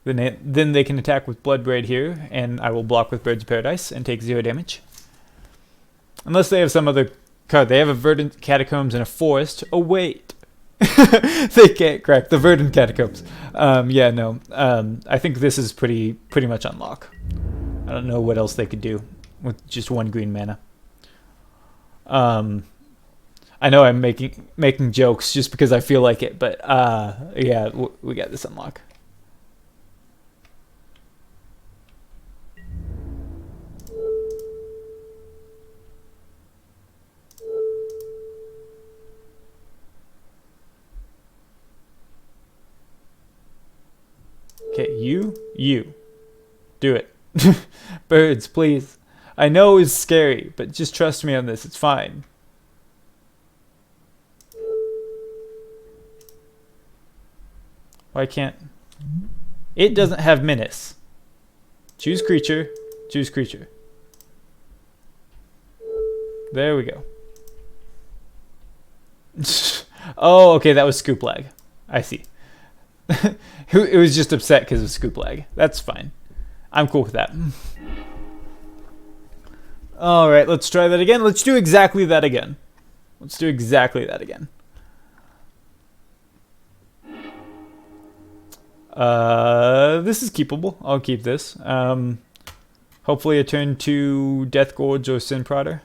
Then they can attack with Bloodbraid here, and I will block with Birds of Paradise and take 0 damage. Unless they have some other card. They have a Verdant Catacombs and a Forest. Oh, wait. They can't crack the Verdant Catacombs. Yeah, no. I think this is pretty much unlock. I don't know what else they could do with just 1 green mana. I know I'm making jokes just because I feel like it, but yeah, we got this unlock. Okay, you. Do it. Birds, please. I know it's scary, but just trust me on this. It's fine. Why can't... It doesn't have menace. Choose creature. Choose creature. There we go. Oh, okay, that was scoop lag. I see. It was just upset because of scoop lag. That's fine. I'm cool with that. Alright, let's try that again. Let's do exactly that again. Let's do exactly that again. This is keepable. I'll keep this. Hopefully a turn 2 Death Gorge or Sin Prodder.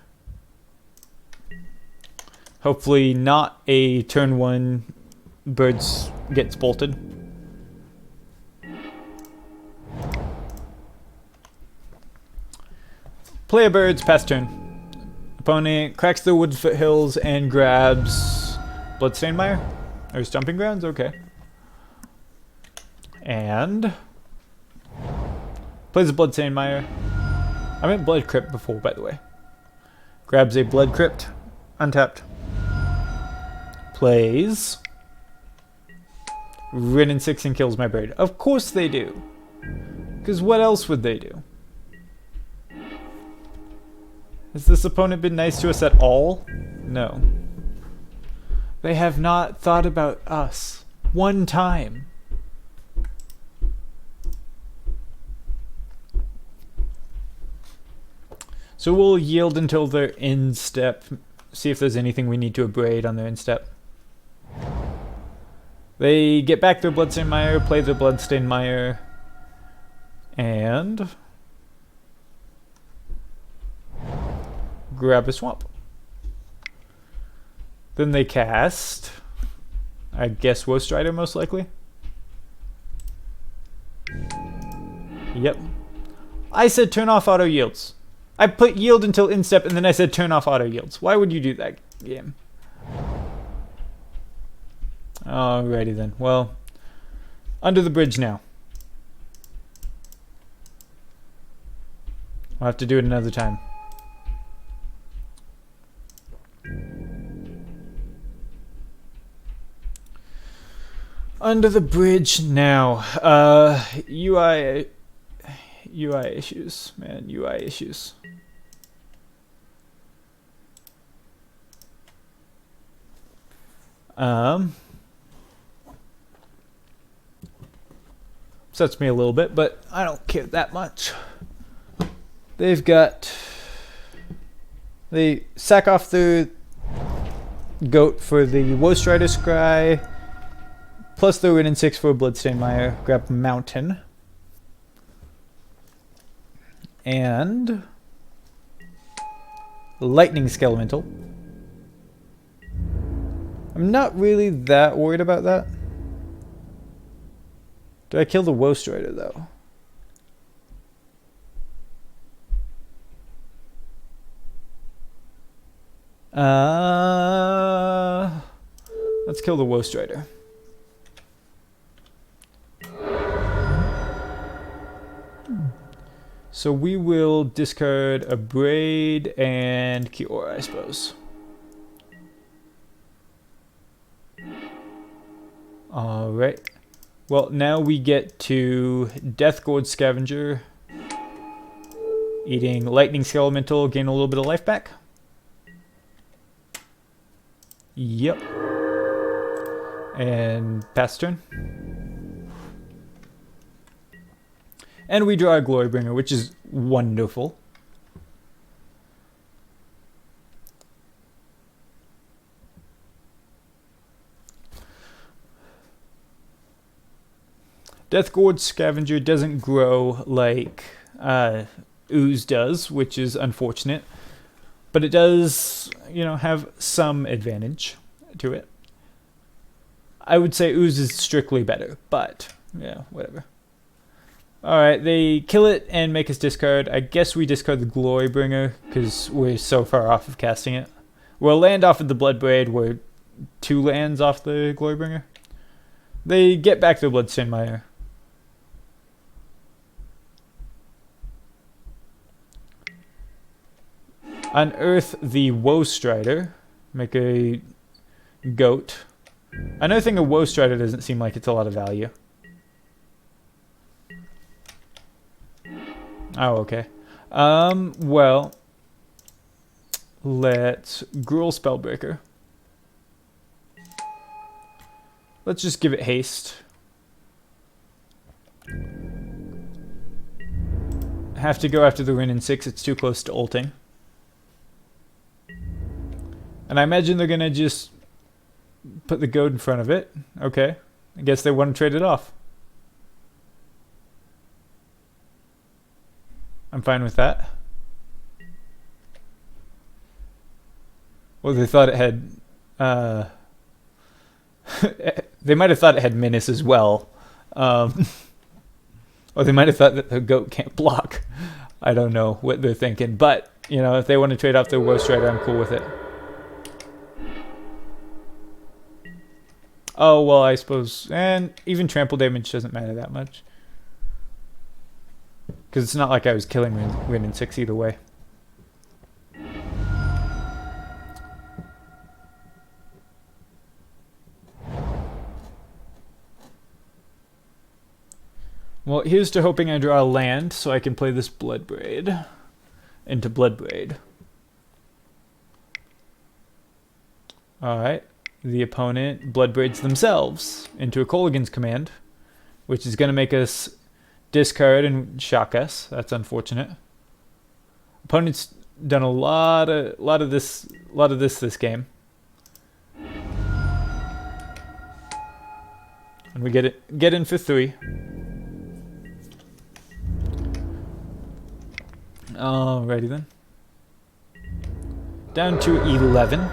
Hopefully not a turn 1 Birds gets bolted. Play a Birds, pass turn. Opponent cracks the Wood Foothills and grabs Bloodstained Mire? Or Stomping Grounds? Okay. And plays a Bloodstained Mire. I meant Blood Crypt before, by the way. Grabs a Blood Crypt, untapped. Plays Wrenn and 6 and kills my bird. Of course they do. Because what else would they do? Has this opponent been nice to us at all? No. They have not thought about us. One time. So we'll yield until their end step. See if there's anything we need to abrade on their end step. They get back their Bloodstained Mire, play their Bloodstained Mire, and grab a swamp. Then they cast, I guess, Woe Strider most likely. Yep. I said turn off auto yields. I put yield until instep and then I said turn off auto yields. Why would you do that, game? Alrighty then. Well, under the bridge now. I'll have to do it another time. Under the bridge now. UI issues, man. UI issues. Upsets me a little bit, but I don't care that much. They've got... They sack off the goat for the Woe Strider Scry, plus the Win and 6 for Bloodstained Mire. Grab Mountain. And... Lightning Skelemental. I'm not really that worried about that. Do I kill the Woe Strider though? Let's kill the Woe Strider. So we will discard a Braid and Cure, I suppose. Alright. Well, now we get to Death Gourd Scavenger. Eating Lightning Skelemental, gain a little bit of life back. Yep. And pass turn. And we draw a Glorybringer, which is wonderful. Death Gourd Scavenger doesn't grow like Ooze does, which is unfortunate. But it does, you know, have some advantage to it. I would say Ooze is strictly better, but yeah, whatever. Alright, they kill it and make us discard. I guess we discard the Glorybringer because we're so far off of casting it. We'll land off of the Bloodbraid. We're 2 lands off the Glorybringer. They get back to Bloodstained Mire. Unearth the Woe Strider. Make a goat. Another thing, a Woe Strider doesn't seem like it's a lot of value. Oh, okay. Well, let's Gruul Spellbreaker. Let's just give it haste. Have to go after the Win in 6, it's too close to ulting. And I imagine they're gonna just put the goat in front of it. Okay. I guess they want to trade it off. I'm fine with that. Well, they thought it had... they might have thought it had Menace as well. Or they might have thought that the goat can't block. I don't know what they're thinking. But, you know, if they want to trade off their Woe Strider, I'm cool with it. Oh, well, I suppose... And even trample damage doesn't matter that much. Because it's not like I was killing Win in 6 either way. Well, here's to hoping I draw a land so I can play this Bloodbraid into Bloodbraid. Alright. The opponent Bloodbraids themselves into a Kolaghan's Command, which is going to make us discard and shock us. That's unfortunate. Opponent's done a lot of this game, and we get in for 3. Alrighty then. Down to 11.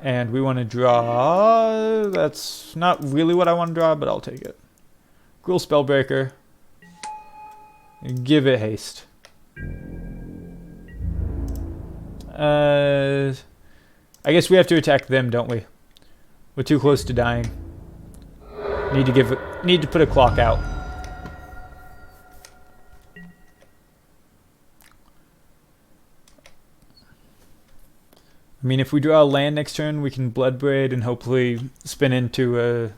And we want to draw... That's not really what I want to draw, but I'll take it. Gruul Spellbreaker. Give it haste. I guess we have to attack them, don't we? We're too close to dying. Need to put a clock out. I mean, if we draw a land next turn, we can Bloodbraid and hopefully spin into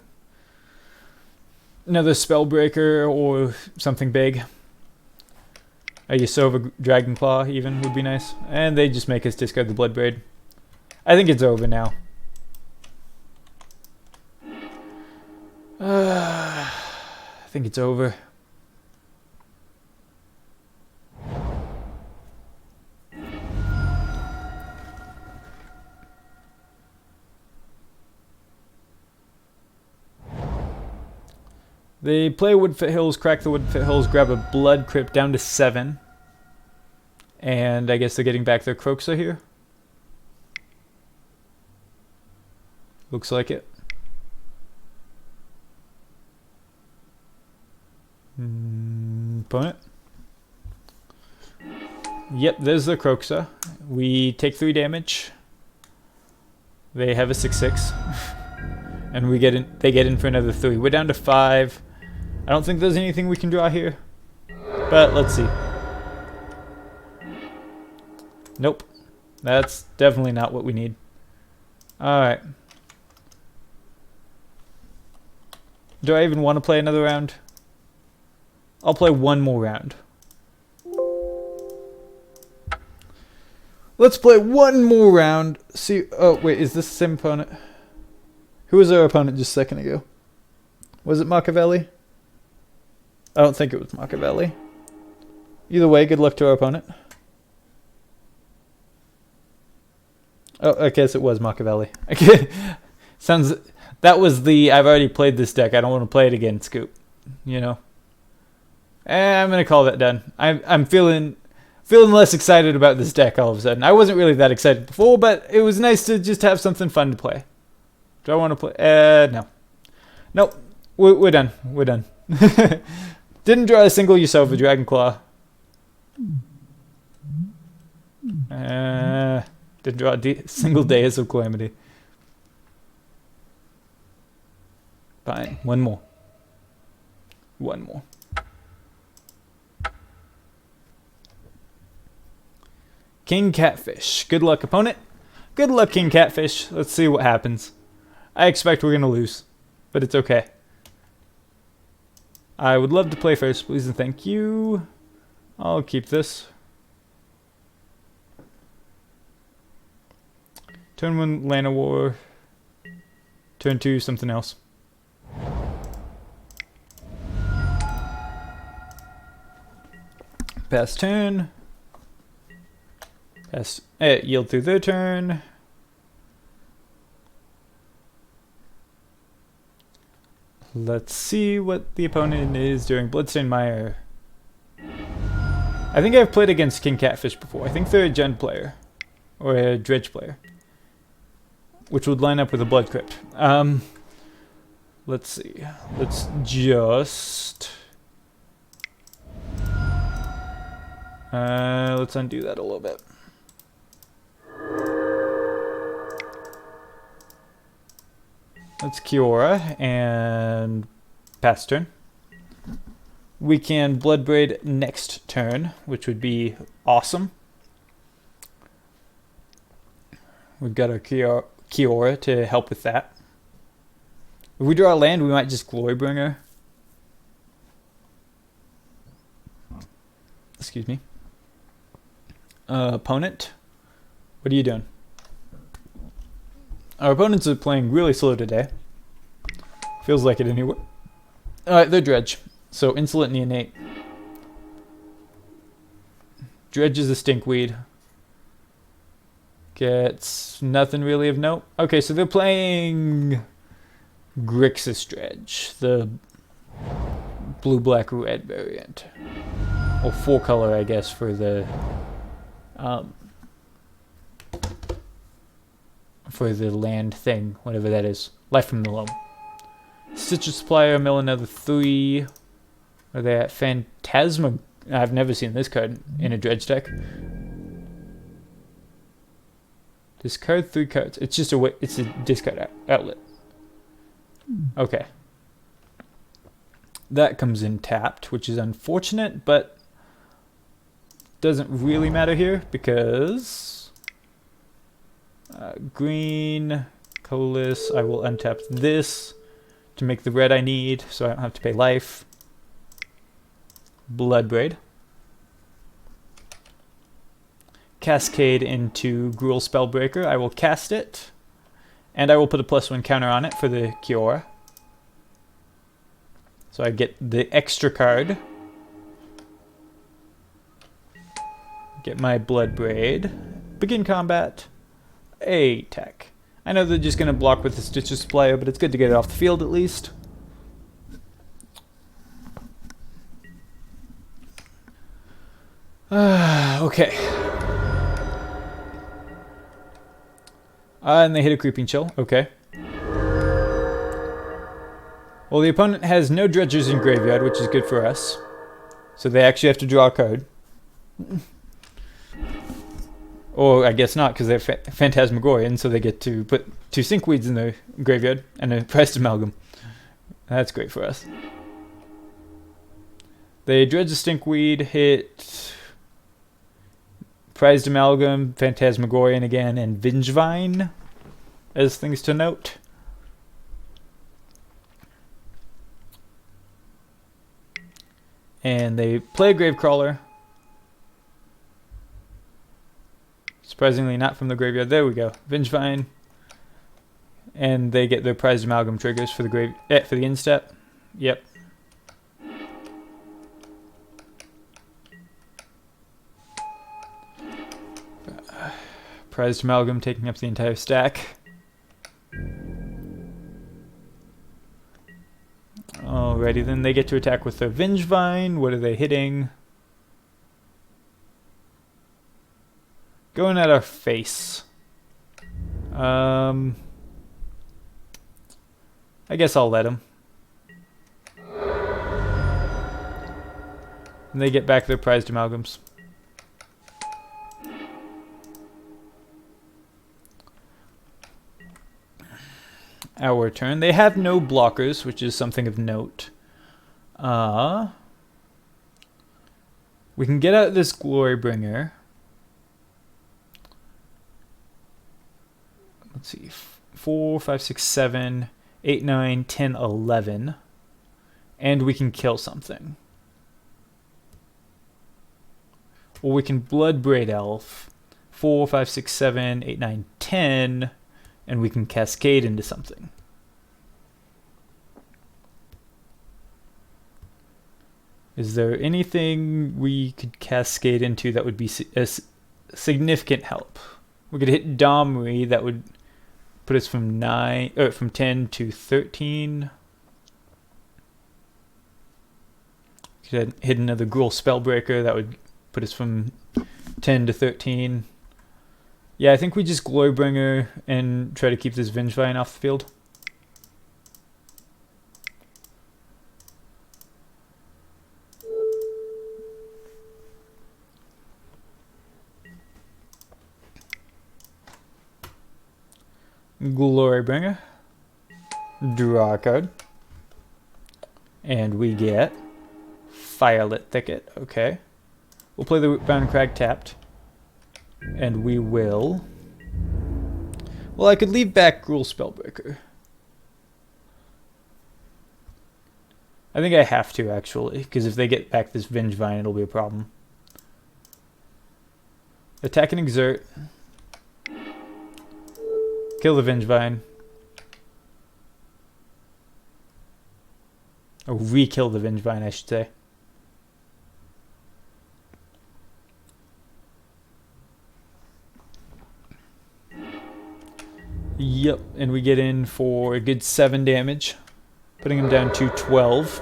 another Spellbreaker or something big. A Yasova Dragonclaw even would be nice. And they just make us discard the Bloodbraid. I think it's over now. I think it's over. They play Woodfoot Hills, crack the Woodfoot Hills, grab a Blood Crypt down to 7. And I guess they're getting back their Croxa here. Looks like it. Opponent. Yep, there's the Croxa. We take 3 damage. They have a 6/6. And we get in. They get in for another 3. We're down to 5. I don't think there's anything we can draw here. But let's see. Nope. That's definitely not what we need. Alright. Do I even want to play another round? I'll play one more round. Let's play one more round. See. Oh, wait. Is this the same opponent? Who was our opponent just a second ago? Was it Machiavelli? I don't think it was Machiavelli. Either way, good luck to our opponent. Oh, I guess it was Machiavelli. Okay. Sounds. That was the I've already played this deck. I don't want to play it again scoop. You know. I'm gonna call that done. I'm feeling less excited about this deck all of a sudden. I wasn't really that excited before, but it was nice to just have something fun to play. Do I want to play? No. Nope. We're done. We're done. Didn't draw a single Yasova Dragonclaw. Didn't draw a single Deus of Calamity. Fine. One more. One more. King Catfish. Good luck, opponent. Good luck, King Catfish. Let's see what happens. I expect we're going to lose, but it's okay. I would love to play first, please and thank you. I'll keep this. Turn 1, Lana War. Turn 2, something else. Pass turn. Pass. Yield through their turn. Let's see what the opponent is doing. Bloodstained Mire. I think I've played against King Catfish before. I think they're a Gen player. Or a Dredge player. Which would line up with a Blood Crypt. Let's see. Let's just... let's undo that a little bit. Let's Kiora and pass turn. We can Bloodbraid next turn, which would be awesome. We've got our Kiora to help with that. If we draw a land, we might just Glorybringer. Excuse me. Opponent, what are you doing? Our opponents are playing really slow today. Feels like it anyway. Alright, they're Dredge. So Insolent Neonate. Dredge is a stinkweed. Gets nothing really of note. Okay, so they're playing Grixis Dredge, the blue-black-red variant. Or 4-color, I guess, for the land thing, whatever that is. Life from the Loam. Citrus Supplier, mill another 3. Are they at Phantasma? I've never seen this card in a Dredge deck. Discard 3 cards. It's just it's a discard outlet. Okay. That comes in tapped, which is unfortunate, but doesn't really matter here because green, colorless. I will untap this to make the red I need, so I don't have to pay life. Bloodbraid. Cascade into Gruul Spellbreaker. I will cast it, and I will put a +1 counter on it for the Kiora. So I get the extra card. Get my Bloodbraid. Begin combat. Attack. I know they're just going to block with the Stitcher Supplier, but it's good to get it off the field at least. Okay. And they hit a creeping chill. Okay. Well, the opponent has no dredgers in graveyard, which is good for us. So they actually have to draw a card. Or I guess not, because they're Phantasmagorian, so they get to put 2 Sinkweeds in their graveyard and a Prized Amalgam. That's great for us. They dredge a Stinkweed, hit Prized Amalgam, Phantasmagorian again, and Vengevine as things to note. And they play a Gravecrawler. Surprisingly not from the graveyard. There we go. Vengevine. And they get their Prized Amalgam triggers for the for the instep. Yep. Prized Amalgam taking up the entire stack. Alrighty, then they get to attack with their Vengevine. What are they hitting? Going at our face. I guess I'll let them. And they get back their Prized Amalgams. Our turn. They have no blockers, which is something of note. We can get out this Glorybringer. Let's see. 4, 5, 6, 7, 8, 9, 10, 11. And we can kill something. Or we can Bloodbraid Elf. 4, 5, 6, 7, 8, 9, 10. And we can cascade into something. Is there anything we could cascade into that would be a significant help? We could hit Domri, that would put us from 10 to 13. We could hit another Gruul Spellbreaker, that would put us from 10 to 13. Yeah, I think we just Glorybringer and try to keep this Vengevine off the field. Glorybringer. Draw a card. And we get Firelit Thicket. Okay. We'll play the Rootbound Crag tapped. And we will... Well, I could leave back Gruul Spellbreaker. I think I have to, actually, because if they get back this Vengevine, it'll be a problem. Attack and Exert. Kill the Vengevine. Or re-kill the Vengevine, I should say. Yep, and we get in for a good 7 damage, putting him down to 12.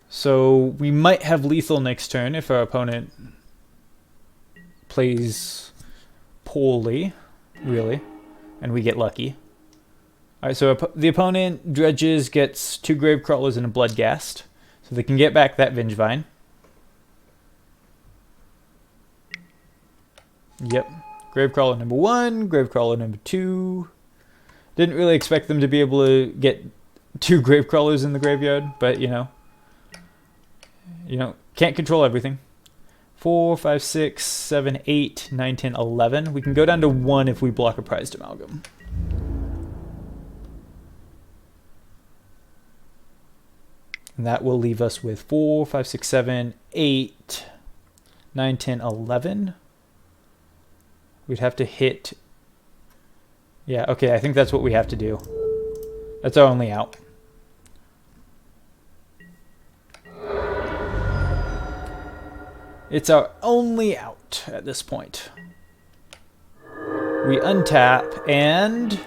So we might have lethal next turn if our opponent plays poorly, really, and we get lucky. Alright, so the opponent dredges, gets 2 Gravecrawlers and a Bloodghast, so they can get back that Vengevine. Yep. Gravecrawler number 1, Gravecrawler number 2. Didn't really expect them to be able to get 2 Gravecrawlers in the graveyard, but you know, can't control everything. 4, 5, 6, 7, 8, 9, 10, 11. We can go down to 1 if we block a Prized Amalgam. And that will leave us with 4, 5, 6, 7, 8, 9, 10, 11. We'd have to hit... Yeah, okay, I think that's what we have to do. That's our only out. It's our only out at this point. We untap, and...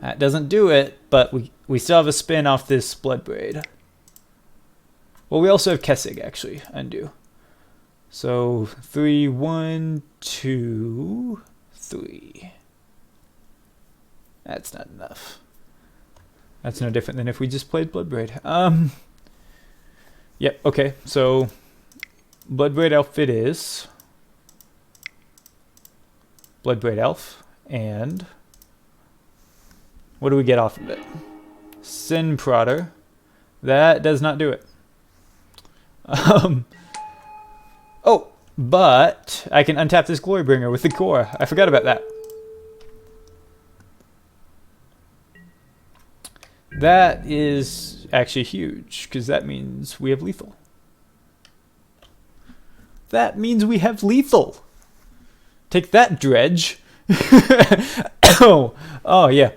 That doesn't do it, but we still have a spin off this Bloodbraid. Well, we also have Kessig, actually. Undo. So 3, 1, 2, 3. That's not enough. That's no different than if we just played Bloodbraid. Yep, okay. So Bloodbraid Elf it is. Bloodbraid Elf. And what do we get off of it? Sin Prodder. That does not do it. Oh, but I can untap this Glorybringer with the core. I forgot about that. That is actually huge, because that means we have lethal. That means we have lethal. Take that, Dredge. Oh, yeah.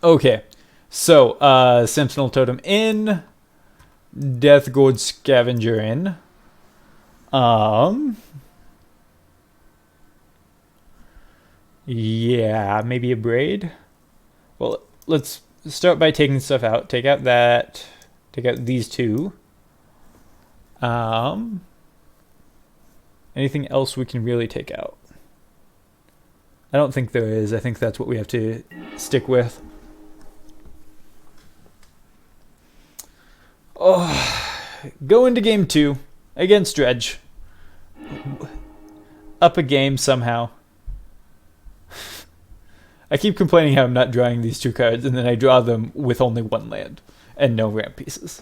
Okay. So, Sentinel Totem in. Death Gourd Scavenger in. Yeah, maybe a braid. Well, let's start by taking stuff out. Take out that. Take out these two. Anything else we can really take out? I don't think there is. I think that's what we have to stick with. Oh, go into game 2 against Dredge. Up a game somehow. I keep complaining how I'm not drawing these 2 cards, and then I draw them with only 1 land and no ramp pieces.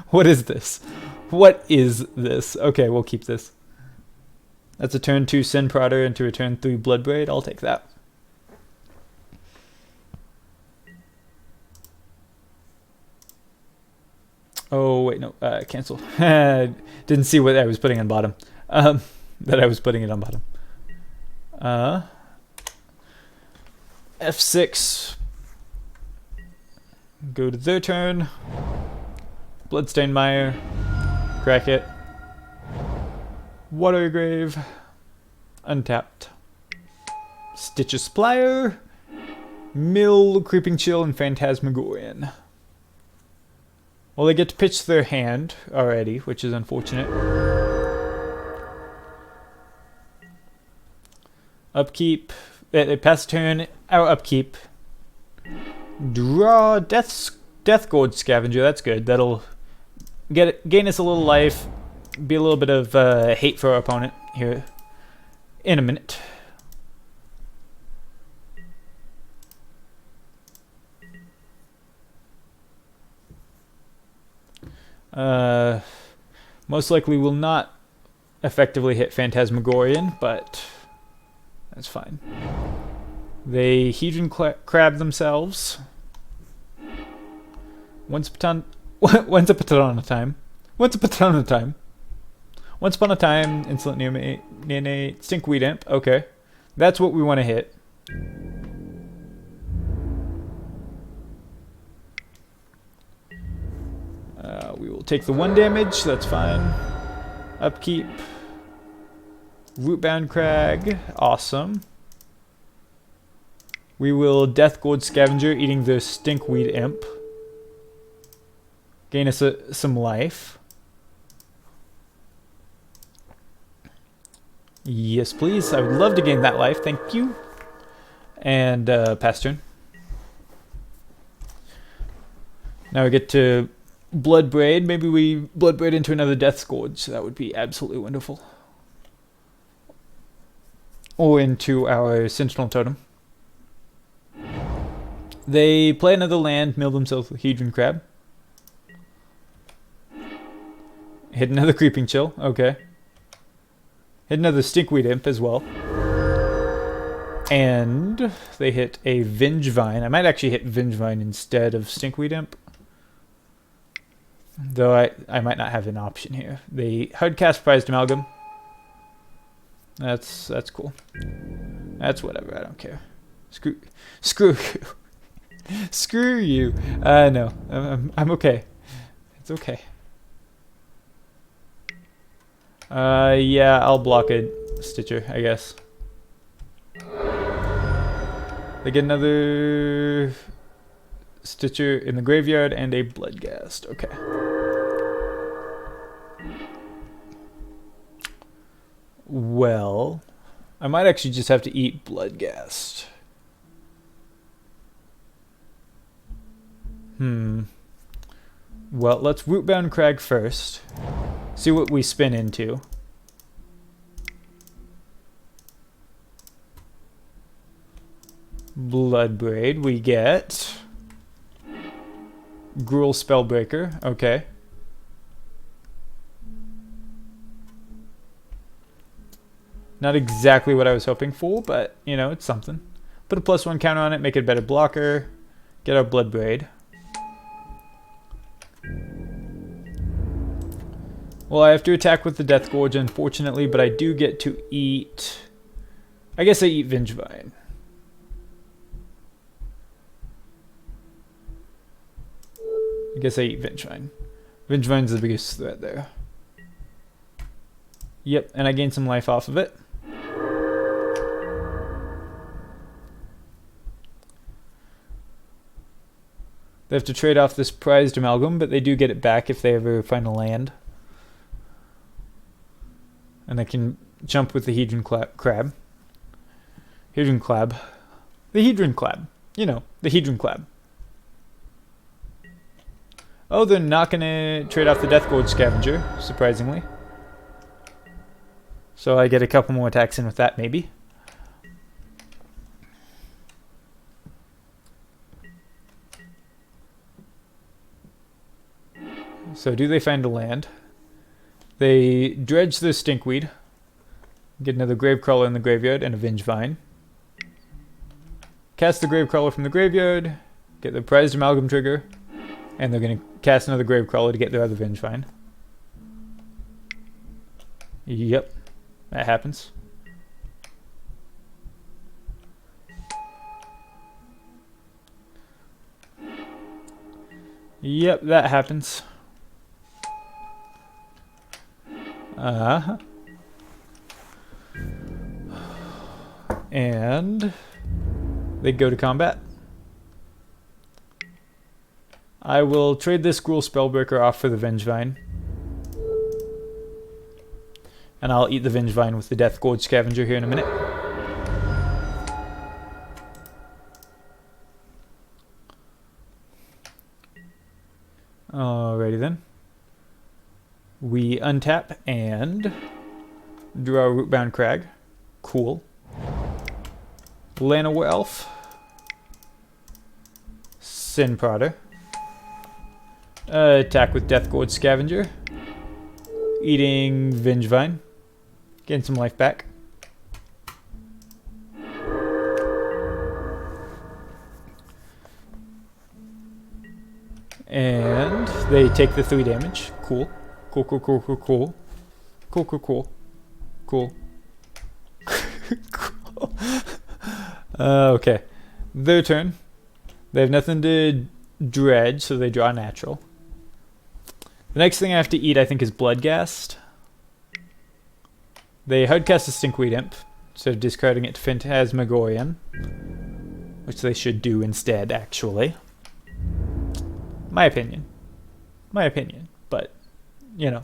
What is this? What is this? Okay, we'll keep this. That's a turn 2 Sin Prodder into a turn 3 Bloodbraid. I'll take that. Oh, wait, no. Cancel. Didn't see what I was putting on bottom. That I was putting it on bottom. F6. Go to their turn. Bloodstained Mire. Crack it. Watergrave. Untapped. Stitches Plier. Mill, Creeping Chill, and Phantasmagorian. Well, they get to pitch their hand already, which is unfortunate. Upkeep. They pass turn. Our upkeep. Draw Death Gourd Scavenger. That's good. That'll gain us a little life. Be a little bit of hate for our opponent here in a minute. Most likely will not effectively hit Phantasmagorian, but that's fine. They Hedron Crab themselves. Once upon a time. Once upon a time, Insolent Neonate, Stinkweed Imp. Okay. That's what we want to hit. We will take the 1 damage. That's fine. Upkeep. Rootbound Crag. Awesome. We will Death Gourd Scavenger, eating the Stinkweed Imp. Gain us some life. Yes, please. I would love to gain that life. Thank you. And pass turn. Now we get to Bloodbraid. Maybe we Bloodbraid into another Death Scourge. That would be absolutely wonderful. Or into our Sentinel Totem. They play another land, mill themselves with Hedron Crab. Hit another Creeping Chill. Okay. Hit another Stinkweed Imp as well. And they hit a Vengevine. I might actually hit Vengevine instead of Stinkweed Imp. Though I might not have an option here. They hardcast Prized Amalgam. That's cool. That's whatever, I don't care. Screw you. Screw you. No. I'm okay. It's okay. Yeah, I'll block a Stitcher, I guess. They get another Stitcher in the graveyard and a Bloodghast. Okay. Well, I might actually just have to eat Bloodghast. Well, let's Rootbound Crag first. See what we spin into. Bloodbraid, we get Gruul Spellbreaker, okay. Not exactly what I was hoping for, but, you know, it's something. Put a +1 counter on it, make it a better blocker. Get our Bloodbraid. Well, I have to attack with the Death Gorge, unfortunately, but I do get to eat... I guess I eat Vengevine. I guess I eat Vengevine. Vengevine's the biggest threat there. Yep, and I gain some life off of it. They have to trade off this prized amalgam, but they do get it back if they ever find a land. And they can jump with the Hedron Crab. Hedron Crab. The Hedron Crab. You know, the Hedron Crab. Oh, they're not going to trade off the Death Gorge Scavenger, surprisingly. So I get a couple more attacks in with that, maybe. So do they find a land? They dredge the Stinkweed. Get another Gravecrawler in the graveyard and a Vengevine. Cast the Gravecrawler from the graveyard. Get the prized amalgam trigger. And they're going to cast another Gravecrawler to get their other Vengevine. Yep. That happens. Yep, that happens. And they go to combat. I will trade this Gruul Spellbreaker off for the Vengevine. And I'll eat the Vengevine with the Death Gorge Scavenger here in a minute. Alrighty then. We untap and draw a Rootbound Crag. Cool. Lana Elf. Sin Prodder. Attack with Death Gorge Scavenger. Eating Vengevine. Getting some life back. And they take the 3 damage. Cool. Cool, cool, cool, cool, cool. Cool, cool, cool. Cool. Cool. Okay. Their turn. They have nothing to dredge, so they draw natural. The next thing I have to eat, I think, is Bloodghast. They hardcast a Stinkweed Imp, instead of discarding it to Phantasmagorian. Which they should do instead, actually. My opinion. My opinion. But, you know.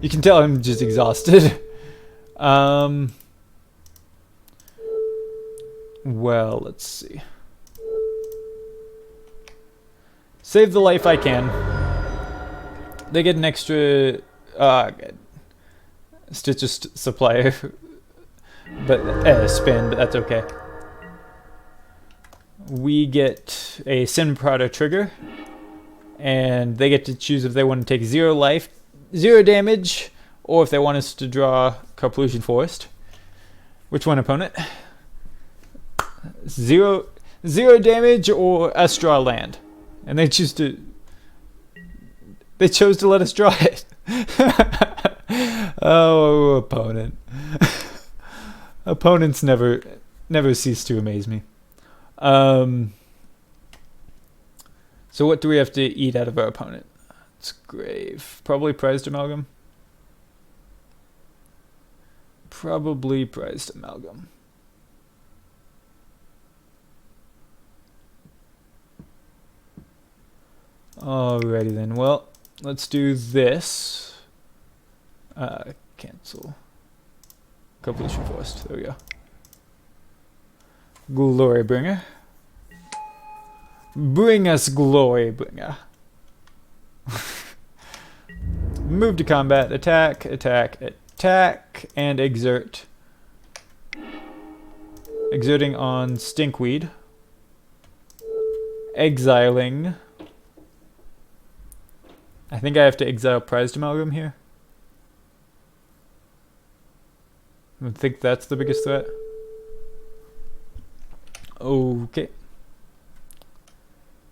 You can tell I'm just exhausted. Well, let's see. Save the life I can. They get an extra Stitches supplier, but spin, but that's okay. We get a Sin Prodder trigger, and they get to choose if they want to take 0 life, 0 damage, or if they want us to draw Carplusian Forest. Which one, opponent? 0 damage or us draw land, and they choose to. They chose to let us draw it. Oh, opponent. Opponents never cease to amaze me. So what do we have to eat out of our opponent? It's grave. Probably prized amalgam. Probably prized amalgam. Alrighty then. Well, let's do this. Cancel. Completion forced. There we go. Glory bringer. Bring us glory bringer. Move to combat. Attack, attack, attack, and exert. Exerting on Stinkweed. Exiling. I think I have to exile Prized Amalgam here. I think that's the biggest threat. Okay.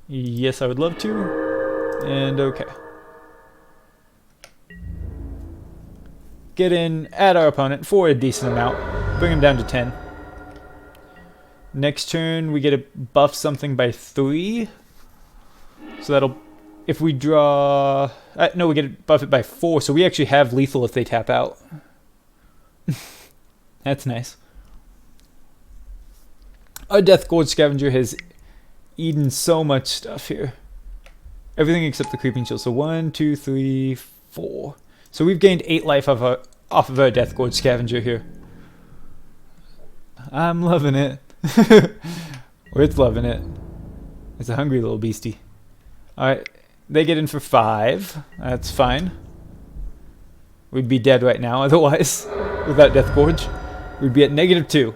Yes, I would love to. And okay. Get in at our opponent for a decent amount. Bring him down to 10. Next turn, we get to buff something by 3. So that'll... If we draw... no, we get to buff it by 4. So we actually have lethal if they tap out. That's nice. Our Death Gorge Scavenger has eaten so much stuff here. Everything except the Creeping Chill. So 1, 2, 3, 4. So we've gained 8 life off of our Death Gorge Scavenger here. I'm loving it. Or it's loving it. It's a hungry little beastie. Alright, they get in for 5. That's fine. We'd be dead right now otherwise. Without Death Gorge. We'd be at -2.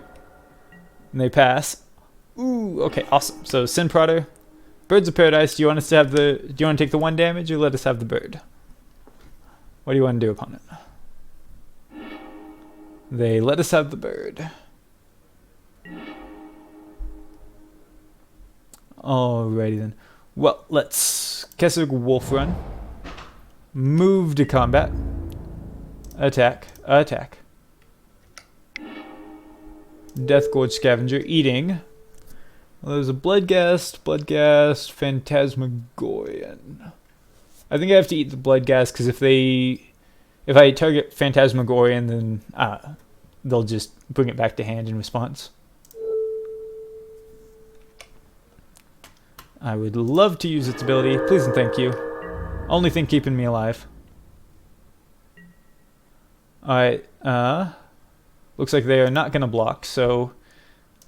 And they pass. Ooh, okay, awesome. So Sin Prodder. Birds of Paradise, do you want us to have the... Do you want to take the 1 damage or let us have the bird? What do you want to do, opponent? They let us have the bird. Alrighty then. Well, let's Kessig Wolf Run. Move to combat. Attack. Attack. Death Gorge Scavenger eating. Well, there's a Bloodghast, Phantasmagorian. I think I have to eat the Bloodghast because if I target Phantasmagorian, then they'll just bring it back to hand in response. I would love to use its ability. Please and thank you. Only thing keeping me alive. Alright, looks like they are not going to block, so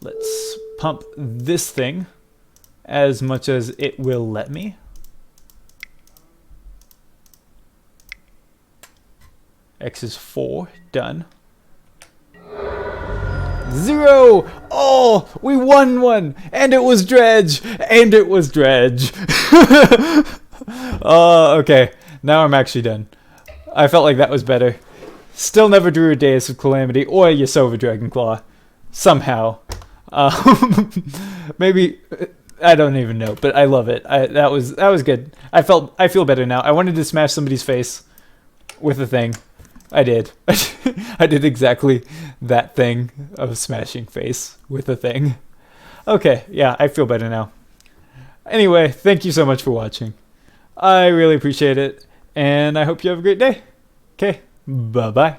let's pump this thing as much as it will let me. X is 4. Done. 0! Oh, we won one! And it was Dredge! And it was Dredge! Okay. Now I'm actually done. I felt like that was better. Still never drew a Deus of Calamity or a Yasova Dragonclaw. Somehow. Maybe... I don't even know, but I love it. That was good. I feel better now. I wanted to smash somebody's face with a thing. I did. I did exactly that thing of smashing face with a thing. Okay, yeah, I feel better now. Anyway, thank you so much for watching. I really appreciate it, and I hope you have a great day. Okay, bye-bye.